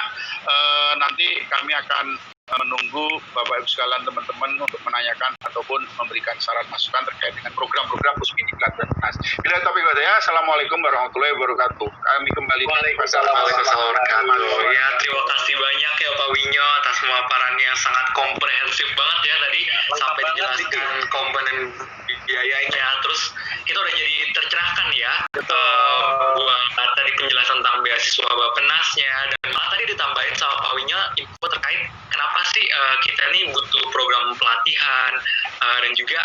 Nanti kami akan menunggu Bapak Ibu sekalian teman-teman untuk menanyakan ataupun memberikan saran masukan terkait dengan program-program Puspidiklat dan Bappenas. Bila topik ya, Assalamualaikum warahmatullahi wabarakatuh. Kami kembali Waalaikumsalam warahmatullahi wabarakatuh. Ya, terima kasih banyak ya Pak Winyo atas pemaparannya yang sangat komprehensif banget ya tadi, sampai dijelaskan komponen biayanya. Terus kita udah jadi tercerahkan ya buat tadi penjelasan tentang beasiswa Bappenasnya, dan malah tadi ditambahin sama Pak Winyo info terkait kenapa sih kita ini butuh program pelatihan dan juga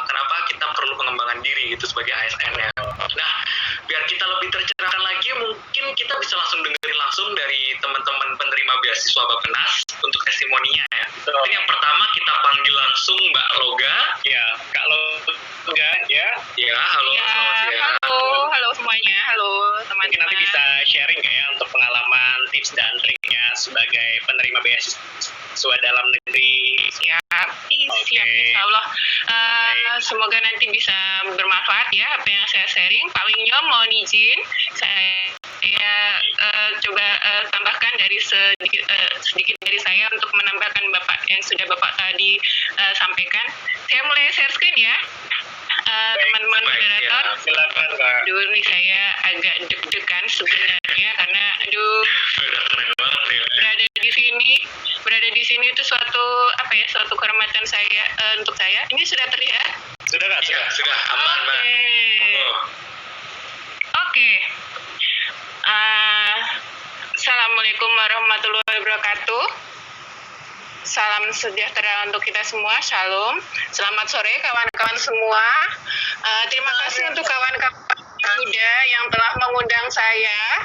kenapa kita perlu pengembangan diri gitu sebagai ASN ya. Nah, biar kita lebih tercerahkan lagi, mungkin kita bisa langsung dengerin langsung dari teman-teman penerima beasiswa Bappenas untuk testimoninya ya. Mungkin yang pertama kita panggil langsung Mbak Loga. Ya, Kak Loga ya. Ya, halo. Ya, halo semuanya. Halo teman-teman. Mungkin nanti bisa sharing ya untuk pengalaman, tips dan triknya sebagai penerima beasiswa dalam negeri. Siap, siap insya Allah. Semoga nanti bisa bermanfaat ya apa yang saya sharing. Pak Winyo mohon izin saya coba tambahkan dari sedikit dari saya untuk menambahkan Bapak yang sudah Bapak tadi sampaikan. Saya mulai share screen ya. Teman-teman moderator, ya, silakan Kak. Aduh, nih saya agak deg-degan sebenarnya karena Keren banget ya. berada di sini itu suatu kehormatan saya untuk saya. Ini sudah terlihat? Sudah Kak? Sudah aman, Mbak. Oke. Assalamualaikum warahmatullahi wabarakatuh. Salam sejahtera untuk kita semua. Shalom. Selamat sore kawan-kawan semua. Terima kasih untuk kawan-kawan muda yang telah mengundang saya.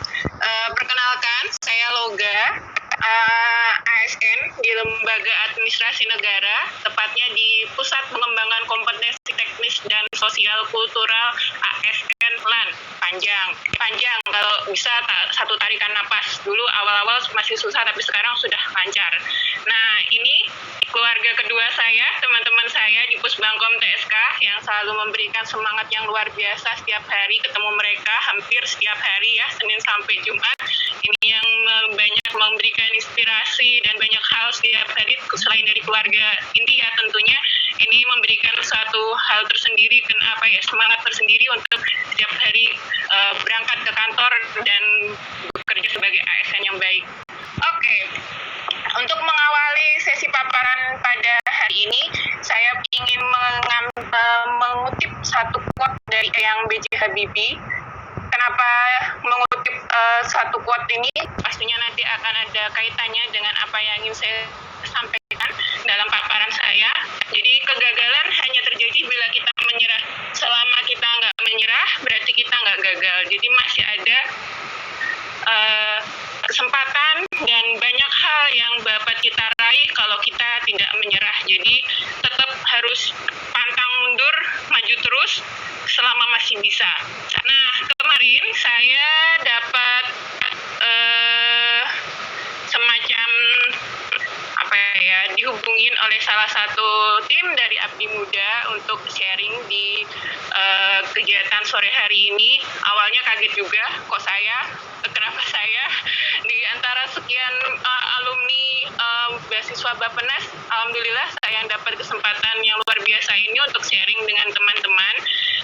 Perkenalkan, saya Loga, ASN di Lembaga Administrasi Negara, tepatnya di Pusat Pengembangan Kompetensi Teknis dan Sosial Kultural ASN LAN. Panjang kalau bisa satu tarikan napas. Dulu awal-awal masih susah, tapi sekarang sudah lancar. Nah, ini keluarga kedua saya, teman-teman saya di Pusbangkom TSK yang selalu memberikan semangat yang luar biasa setiap hari. Ketemu mereka hampir setiap hari ya, Senin sampai Jumat. Ini yang banyak memberikan inspirasi dan banyak hal setiap hari selain dari keluarga inti ya tentunya. Ini memberikan suatu hal tersendiri, semangat tersendiri untuk setiap hari berangkat ke kantor dan bekerja sebagai ASN yang baik. Oke. Untuk mengawali sesi paparan pada hari ini, saya ingin mengutip satu quote dari Eyang B.J. Habibie. Kenapa mengutip satu quote ini? Pastinya nanti akan ada kaitannya dengan apa yang ingin saya sampaikan dalam paparan saya. Jadi kegagalan hanya terjadi bila kita menyerah. Selama kita nggak menyerah, berarti kita nggak gagal. Jadi masih ada kesempatan dan banyak hal yang dapat kita raih kalau kita tidak menyerah. Jadi tetap harus pantang mundur, maju terus selama masih bisa. Nah, kemarin saya dapat semacam dihubungin oleh salah satu tim dari Abdi Muda untuk sharing di kegiatan sore hari ini. Awalnya kaget juga, kenapa saya di antara sekian alumni beasiswa Bappenas, alhamdulillah saya yang dapat kesempatan yang luar biasa ini untuk sharing dengan teman-teman.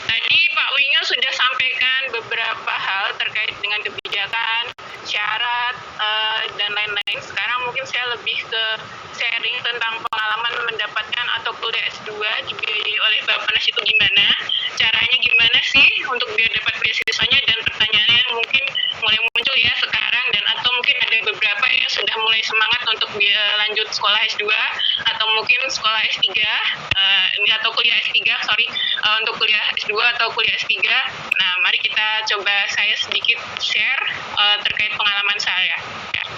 Tadi Pak Winyo sudah sampaikan beberapa hal terkait dengan kebijakan, syarat, dan lain-lain. Sekarang mungkin saya lebih ke sharing tentang pengalaman mendapatkan atau kuliah S2 dibiayai oleh Bappenas itu gimana, caranya gimana sih untuk biar dapat beasiswanya, dan pertanyaannya mungkin mulai muncul ya sekarang, dan atau mungkin ada beberapa yang sudah mulai semangat untuk lanjut sekolah S2 atau mungkin sekolah S3 atau kuliah S3, untuk kuliah S2 atau kuliah S3. Nah, mari kita coba saya sedikit share terkait pengalaman saya.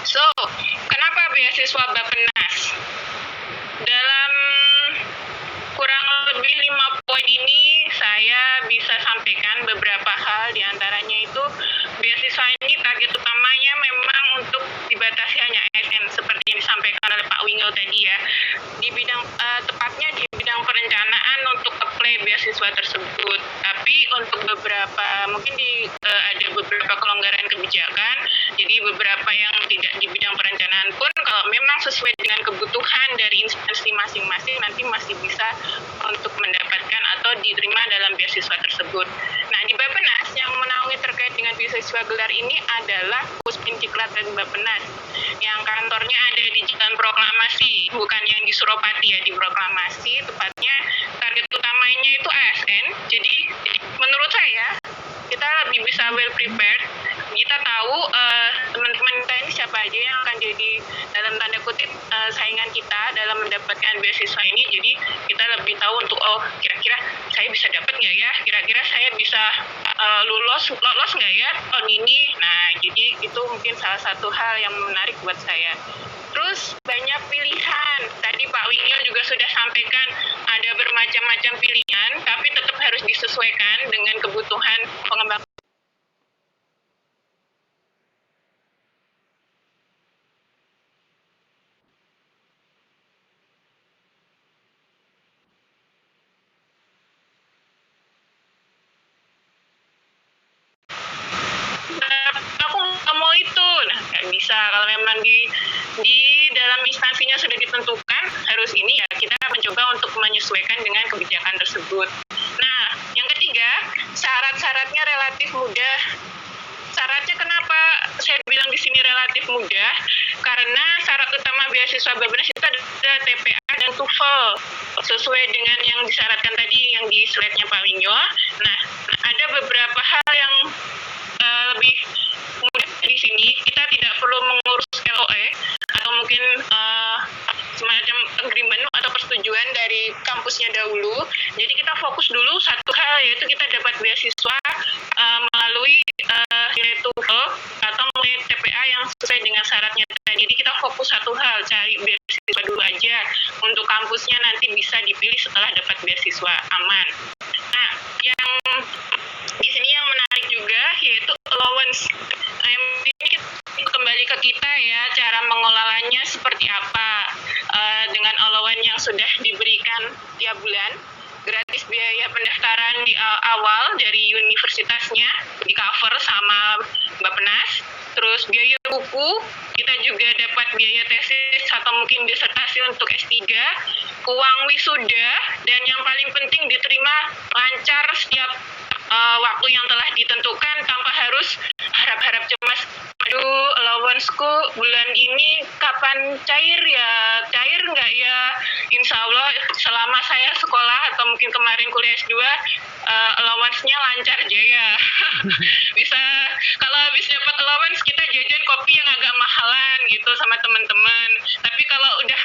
So, kenapa beasiswa Bappenas? Dalam kurang lebih 5 poin ini saya bisa sampaikan beberapa hal, diantaranya itu beasiswa ini target utamanya memang untuk dibatasi hanya ASN seperti yang disampaikan oleh Pak Wingo tadi ya, di bidang tepatnya di bidang perencanaan untuk apply beasiswa tersebut. Tapi untuk beberapa mungkin ada beberapa kelonggaran kebijakan, jadi beberapa yang tidak di bidang perencanaan pun kalau memang sesuai dengan kebutuhan dari instansi masing-masing nanti masih bisa untuk mendapatkan atau diterima dalam beasiswa tersebut. Nah, di Bappenas yang menaungi terkait dengan beasiswa gelar ini adalah Puspintiklat dan Bappenas yang kantornya ada di Jalan Proklamasi, bukan yang di Suropati ya, di Proklamasi. Tepatnya target utamanya itu ASN. Jadi menurut saya kita lebih bisa well prepared. Kita tahu teman-teman kita ini siapa aja yang akan jadi dalam tanda kutip saingan kita dalam mendapatkan beasiswa ini. Jadi kita lebih tahu untuk kira-kira saya bisa dapat nggak ya, kira-kira saya bisa lolos nggak ya tahun ini. Nah, jadi itu mungkin salah satu hal yang menarik buat saya. Terus banyak pilihan. Tadi Pak Winyo juga sudah sampaikan ada bermacam-macam pilihan, tapi tetap harus disesuaikan dengan kebutuhan pengembangan. Aku nggak mau itu. Nah, nggak bisa. Kalau memang di dalam instansinya sudah ditentukan harus ini ya, kita mencoba untuk menyesuaikan dengan kebijakan tersebut. Nah, yang ketiga, syarat-syaratnya relatif mudah. Syaratnya kenapa saya bilang di sini relatif mudah? Karena syarat utama beasiswa Bappenas itu adalah TPA dan TOEFL sesuai dengan yang disyaratkan tadi yang di slide-nya Pak Winyo. Nah, ada beberapa hal yang lebih mudah di sini. Kita tidak perlu mengurus LOE atau mungkin semacam agreement atau persetujuan dari kampusnya dahulu. Jadi kita fokus dulu satu hal, yaitu kita dapat beasiswa melalui nilai TOEFL atau melalui TPA yang sesuai dengan syaratnya tadi. Jadi kita fokus satu hal, cari beasiswa dulu aja untuk kampusnya nanti bisa dipilih setelah dapat beasiswa aman. Nah, yang di sini yang menarik juga yaitu allowance. Ini kembali ke kita ya, cara mengelolanya seperti apa. Dengan allowance yang sudah diberikan tiap bulan, gratis biaya pendaftaran di awal dari universitasnya di cover sama Bappenas, terus biaya buku, kita juga dapat biaya tesis atau mungkin disertasi untuk S3, uang wisuda, dan yang paling penting diterima lancar setiap waktu yang telah ditentukan tanpa harus harap-harap cemas. Aduh, allowance-ku bulan ini kapan cair ya? Cair nggak ya? Insya Allah selama saya sekolah atau mungkin kemarin kuliah S2, allowance-nya lancar jaya. Bisa, kalau habis dapat allowance kita jajan kopi yang agak mahalan gitu sama teman-teman. Tapi kalau udah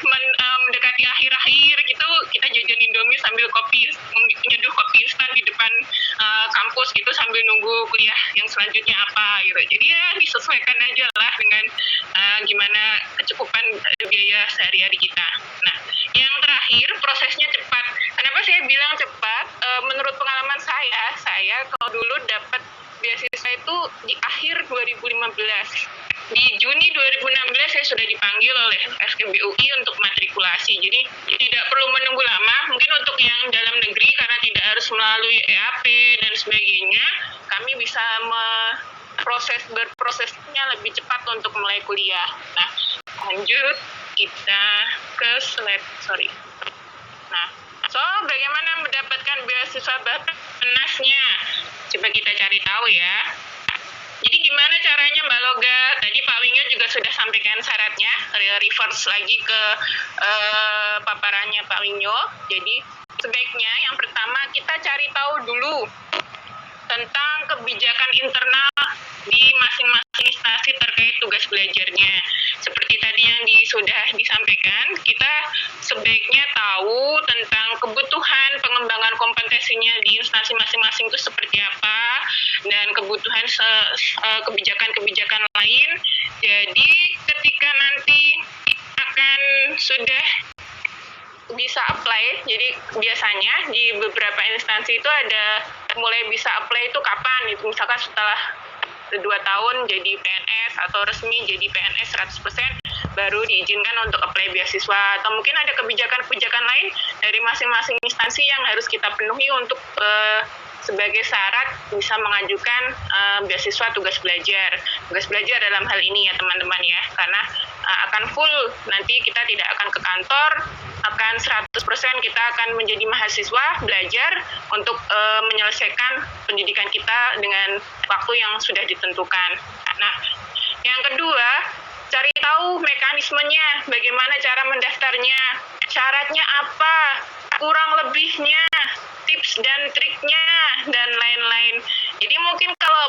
mendekati akhir-akhir gitu, kita jajan Indomie sambil nyeduh kopi instan di depan kampus gitu sambil nunggu kuliah yang selanjutnya apa gitu. Jadi ya disesuaikan aja lah dengan gimana kecukupan biaya sehari-hari kita. Nah, yang terakhir prosesnya cepat. Kenapa saya bilang cepat? Menurut pengalaman saya kalau dulu dapat beasiswa itu di akhir 2015. Di Juni 2016 saya sudah dipanggil oleh FKBUI untuk matrikulasi. Jadi tidak perlu menunggu lama. Mungkin untuk yang dalam negeri karena tidak harus melalui EAP dan sebagainya, kami bisa berprosesnya lebih cepat untuk mulai kuliah. Nah, lanjut kita ke slide. Nah, bagaimana mendapatkan beasiswa Bappenasnya? Coba kita cari tahu ya. Jadi gimana caranya Mbak Loga? Tadi Pak Winyo juga sudah sampaikan syaratnya, reverse lagi ke paparannya Pak Winyo. Jadi sebaiknya yang pertama kita cari tahu dulu tentang kebijakan internal di masing-masing instansi terkait tugas belajarnya. Seperti tadi yang sudah disampaikan, kita sebaiknya tahu tentang kebutuhan pengembangan kompetensinya di instansi masing-masing itu seperti apa, dan kebutuhan kebijakan-kebijakan lain. Jadi ketika nanti akan sudah bisa apply, jadi biasanya di beberapa instansi itu ada mulai bisa apply itu kapan, itu misalkan setelah 2 tahun jadi PNS atau resmi jadi PNS 100% baru diizinkan untuk apply beasiswa, atau mungkin ada kebijakan-kebijakan lain dari masing-masing instansi yang harus kita penuhi untuk sebagai syarat bisa mengajukan beasiswa tugas belajar dalam hal ini ya teman-teman ya, karena akan full nanti kita tidak akan ke kantor, akan 100% kita akan menjadi mahasiswa belajar untuk menyelesaikan pendidikan kita dengan waktu yang sudah ditentukan. Nah, yang kedua, cari tahu mekanismenya, bagaimana cara mendaftarnya, syaratnya apa, kurang lebihnya, tips dan triknya, dan lain-lain. Jadi mungkin kalau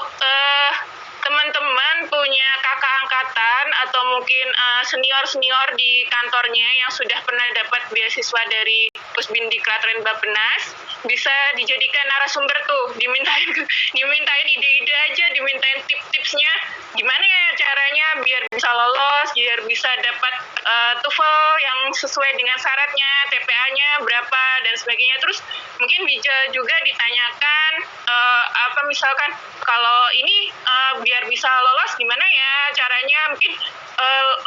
teman-teman punya kakak angkatan atau mungkin senior-senior di kantornya yang sudah pernah dapat beasiswa dari Pusbindiklatren Bappenas, bisa dijadikan narasumber tuh, dimintain ide-ide aja, dimintain tips-tipsnya, gimana ya caranya biar bisa lolos, biar bisa dapat TOEFL yang sesuai dengan syaratnya, TPA-nya berapa, dan sebagainya. Terus mungkin bisa juga ditanyakan, misalkan kalau ini biar bisa lolos gimana ya caranya, mungkin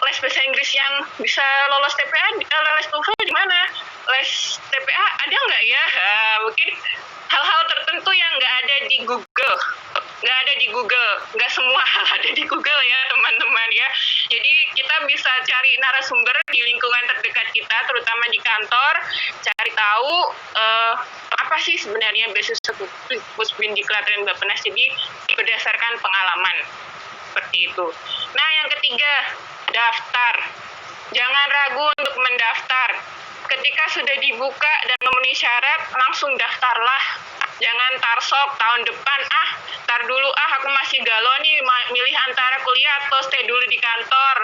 les bahasa Inggris yang bisa lolos TPA, les TOEFL di mana, les TPA ada nggak ya? Mungkin hal-hal tertentu yang nggak ada di Google, nggak semua hal ada di Google ya teman-teman ya. Jadi kita bisa cari narasumber di lingkungan terdekat kita, terutama di kantor, cari tahu apa sih sebenarnya beasiswa Pusbindiklatren Bappenas, jadi berdasarkan pengalaman seperti itu. Nah, yang ketiga, daftar. Jangan ragu untuk mendaftar. ketika sudah dibuka dan memenuhi syarat, langsung daftarlah. Jangan tarsok tahun depan, tar dulu, aku masih galau nih, milih antara kuliah atau stay dulu di kantor.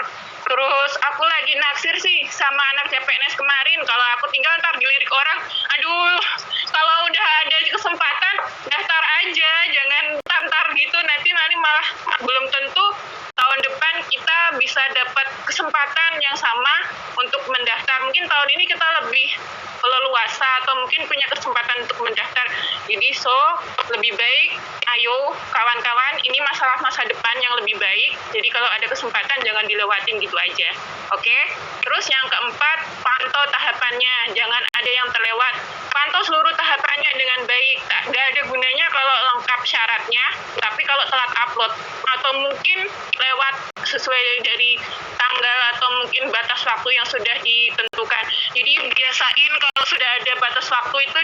Terus aku lagi naksir sih sama anak CPNS kemarin, kalau aku tinggal ntar dilirik orang. Aduh, kalau udah ada kesempatan, daftar aja, jangan tar gitu, nanti malah belum tentu tahun depan kita bisa dapat kesempatan yang sama untuk mendaftar. Mungkin tahun ini kita lebih leluasa atau mungkin punya kesempatan untuk mendaftar. Jadi lebih baik, ayo kawan-kawan, ini masalah masa depan yang lebih baik. Jadi kalau ada kesempatan jangan dilewatin gitu aja. Oke? Terus yang keempat, pantau tahapannya, jangan ada yang terlewat. Pantau seluruh tahapannya dengan baik. Gak ada gunanya kalau lengkap syaratnya, tapi kalau telat upload atau mungkin lewat sesuai dari tanggal atau mungkin batas waktu yang sudah ditentukan. Jadi biasain kalau sudah ada batas waktu itu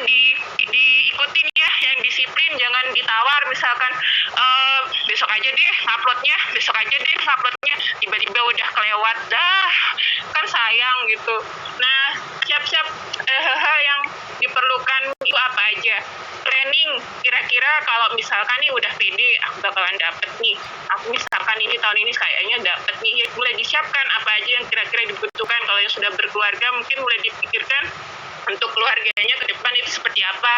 diikutin ya, yang disiplin, jangan ditawar misalkan besok aja deh uploadnya, tiba-tiba udah kelewat kan sayang gitu. Nah, siap-siap hal yang diperlukan itu apa aja. Planning, kira-kira kalau misalkan nih udah pede, aku bakalan dapet nih, aku misalkan ini tahun ini kayaknya dapet nih, ya mulai disiapkan apa aja yang kira-kira dibutuhkan. Kalau yang sudah berkeluarga mungkin mulai dipikirkan untuk keluarganya ke depan itu seperti apa,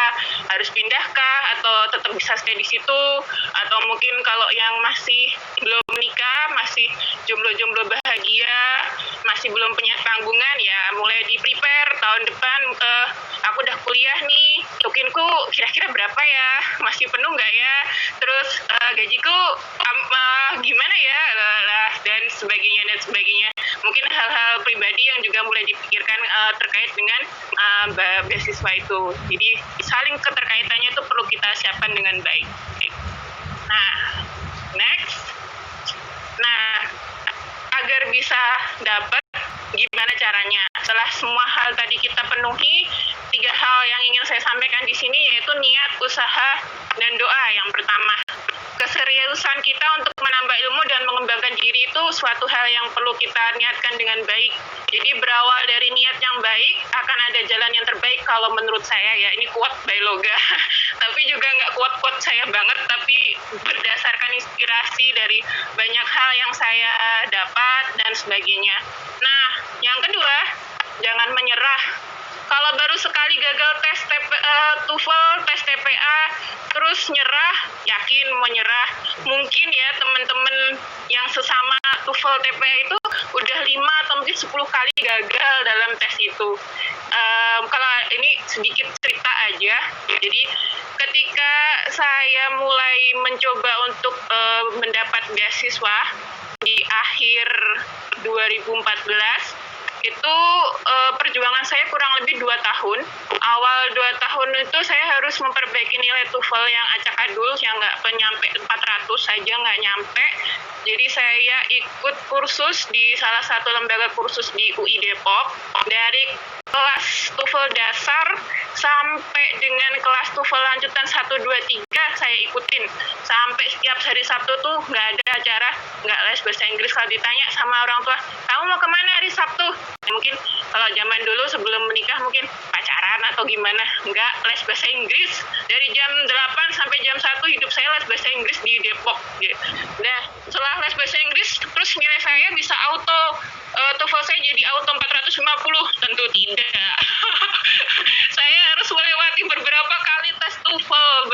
harus pindahkah atau tetap bisa stay di situ, atau mungkin kalau yang masih belum menikah, masih jomblo-jomblo bahagia, masih belum punya tanggungan, ya mulai di-prepare tahun depan, aku udah kuliah nih, tukinku kira-kira berapa ya, masih penuh nggak ya, terus gajiku gimana ya, dan sebagainya. Mungkin hal-hal pribadi yang juga mulai dipikirkan terkait dengan beasiswa itu. Jadi saling keterkaitannya itu perlu kita siapkan dengan baik. Nah, next. Nah, agar bisa dapat, gimana caranya? Setelah semua hal tadi kita penuhi, 3 hal yang ingin saya sampaikan di sini yaitu niat, usaha, dan doa. Yang pertama, keseriusan kita untuk menambah ilmu dan mengembangkan diri itu suatu hal yang perlu kita niatkan dengan baik. Jadi berawal dari niat yang baik, akan ada jalan yang terbaik kalau menurut saya ya. Ini quote by Loga, tapi juga nggak quote saya banget, tapi berdasarkan inspirasi dari banyak hal yang saya dapat dan sebagainya. Nah, yang kedua, jangan menyerah. Kalau baru sekali gagal tes TOEFL, tes TPA, terus nyerah, yakin menyerah. Mungkin ya teman-teman yang sesama TOEFL TPA itu udah 5 atau mungkin 10 kali gagal dalam tes itu. Kalau ini sedikit cerita aja. Jadi ketika saya mulai mencoba untuk mendapat beasiswa di akhir 2014, itu perjuangan saya kurang lebih 2 tahun. Awal 2 tahun itu saya harus memperbaiki nilai TOEFL yang acak-adul, yang nggak nyampe 400 saja, nggak nyampe. Jadi saya ikut kursus di salah satu lembaga kursus di UI Depok. Dari kelas TOEFL dasar sampai dengan kelas TOEFL lanjutan 1, 2, 3 saya ikutin. Sampai setiap hari Sabtu tuh nggak ada acara, nggak les bahasa Inggris. Kalau ditanya sama orang tua, kamu mau kemana hari Sabtu? Mungkin kalau zaman dulu sebelum menikah mungkin pacaran atau gimana, nggak, les bahasa Inggris. Dari jam 8 sampai jam 1 hidup saya les bahasa Inggris di Depok. Nah, setelah les bahasa Inggris, terus nilai saya bisa auto, TOEFL saya jadi auto 450, tentu tidak. Saya harus melewati beberapa kali tes TOEFL,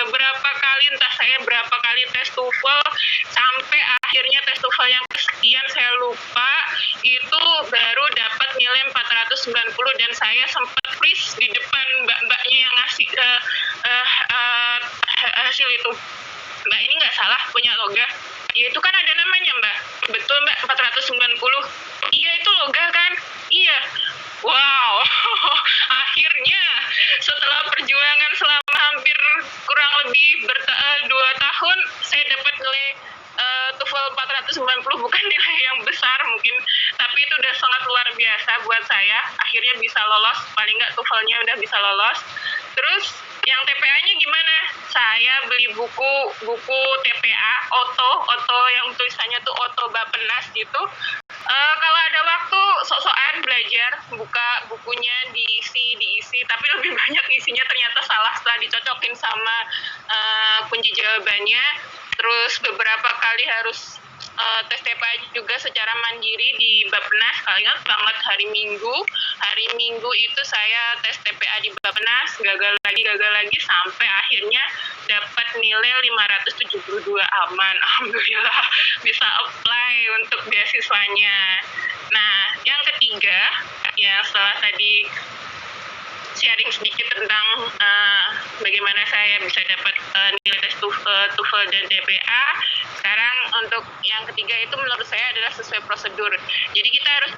entah saya berapa kali tes TOEFL, sampai akhirnya tes TOEFL yang kesekian saya lupa, itu baru dapat nilai 490, dan saya sempat freeze di depan mbak-mbaknya yang ngasih hasil itu. Mbak, ini nggak salah punya Loga? Ya itu kan ada namanya, Mbak. Betul, Mbak, 490. Iya, itu Loga kan? Iya. Wow. Akhirnya setelah perjuangan selama hampir kurang lebih 2 tahun, saya dapat nilai TOEFL 490, bukan nilai yang besar mungkin, tapi itu udah sangat luar biasa buat saya. Akhirnya bisa lolos, paling nggak TOEFL-nya udah bisa lolos. Terus yang TPA-nya gimana? Saya beli buku TPA, Oto yang tulisannya tuh Oto Bapenas gitu. Kalau ada waktu, sok-sokan belajar, buka bukunya, diisi sih, tapi lebih banyak isinya ternyata salah setelah dicocokin sama kunci jawabannya. Terus beberapa kali harus tes TPA juga secara mandiri di Bappenas. Ingat banget hari Minggu itu saya tes TPA di Bappenas, gagal lagi sampai akhirnya dapat nilai 572 aman. Alhamdulillah bisa apply untuk beasiswanya. Nah, yang ketiga, ya setelah tadi sharing sedikit tentang bagaimana saya bisa dapat nilai tes TOEFL dan TPA. Sekarang untuk yang ketiga itu menurut saya adalah sesuai prosedur. Jadi kita harus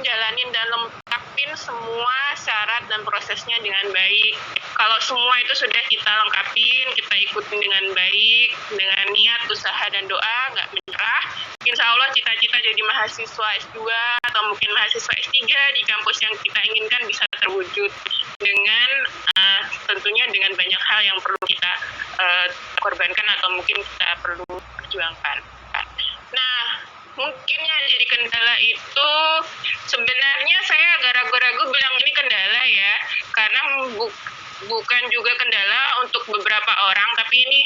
jalanin dan lengkapin semua syarat dan prosesnya dengan baik. Kalau semua itu sudah kita lengkapin, kita ikutin dengan baik, dengan niat, usaha, dan doa, nggak menyerah, insya Allah cita-cita jadi mahasiswa S2 atau mungkin mahasiswa S3 di kampus yang kita inginkan bisa terwujud dengan tentunya dengan banyak hal yang perlu kita korbankan atau mungkin kita perlu perjuangkan. Nah, mungkin yang jadi kendala itu sebenarnya saya agak ragu-ragu bilang ini kendala ya, karena bukan juga kendala untuk beberapa orang, tapi ini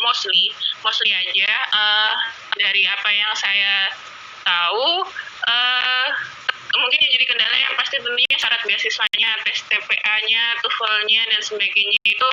mostly aja dari apa yang saya tahu. Mungkin yang jadi kendala yang pasti tentunya syarat beasiswanya, tes TPA-nya, TOEFL-nya dan sebagainya itu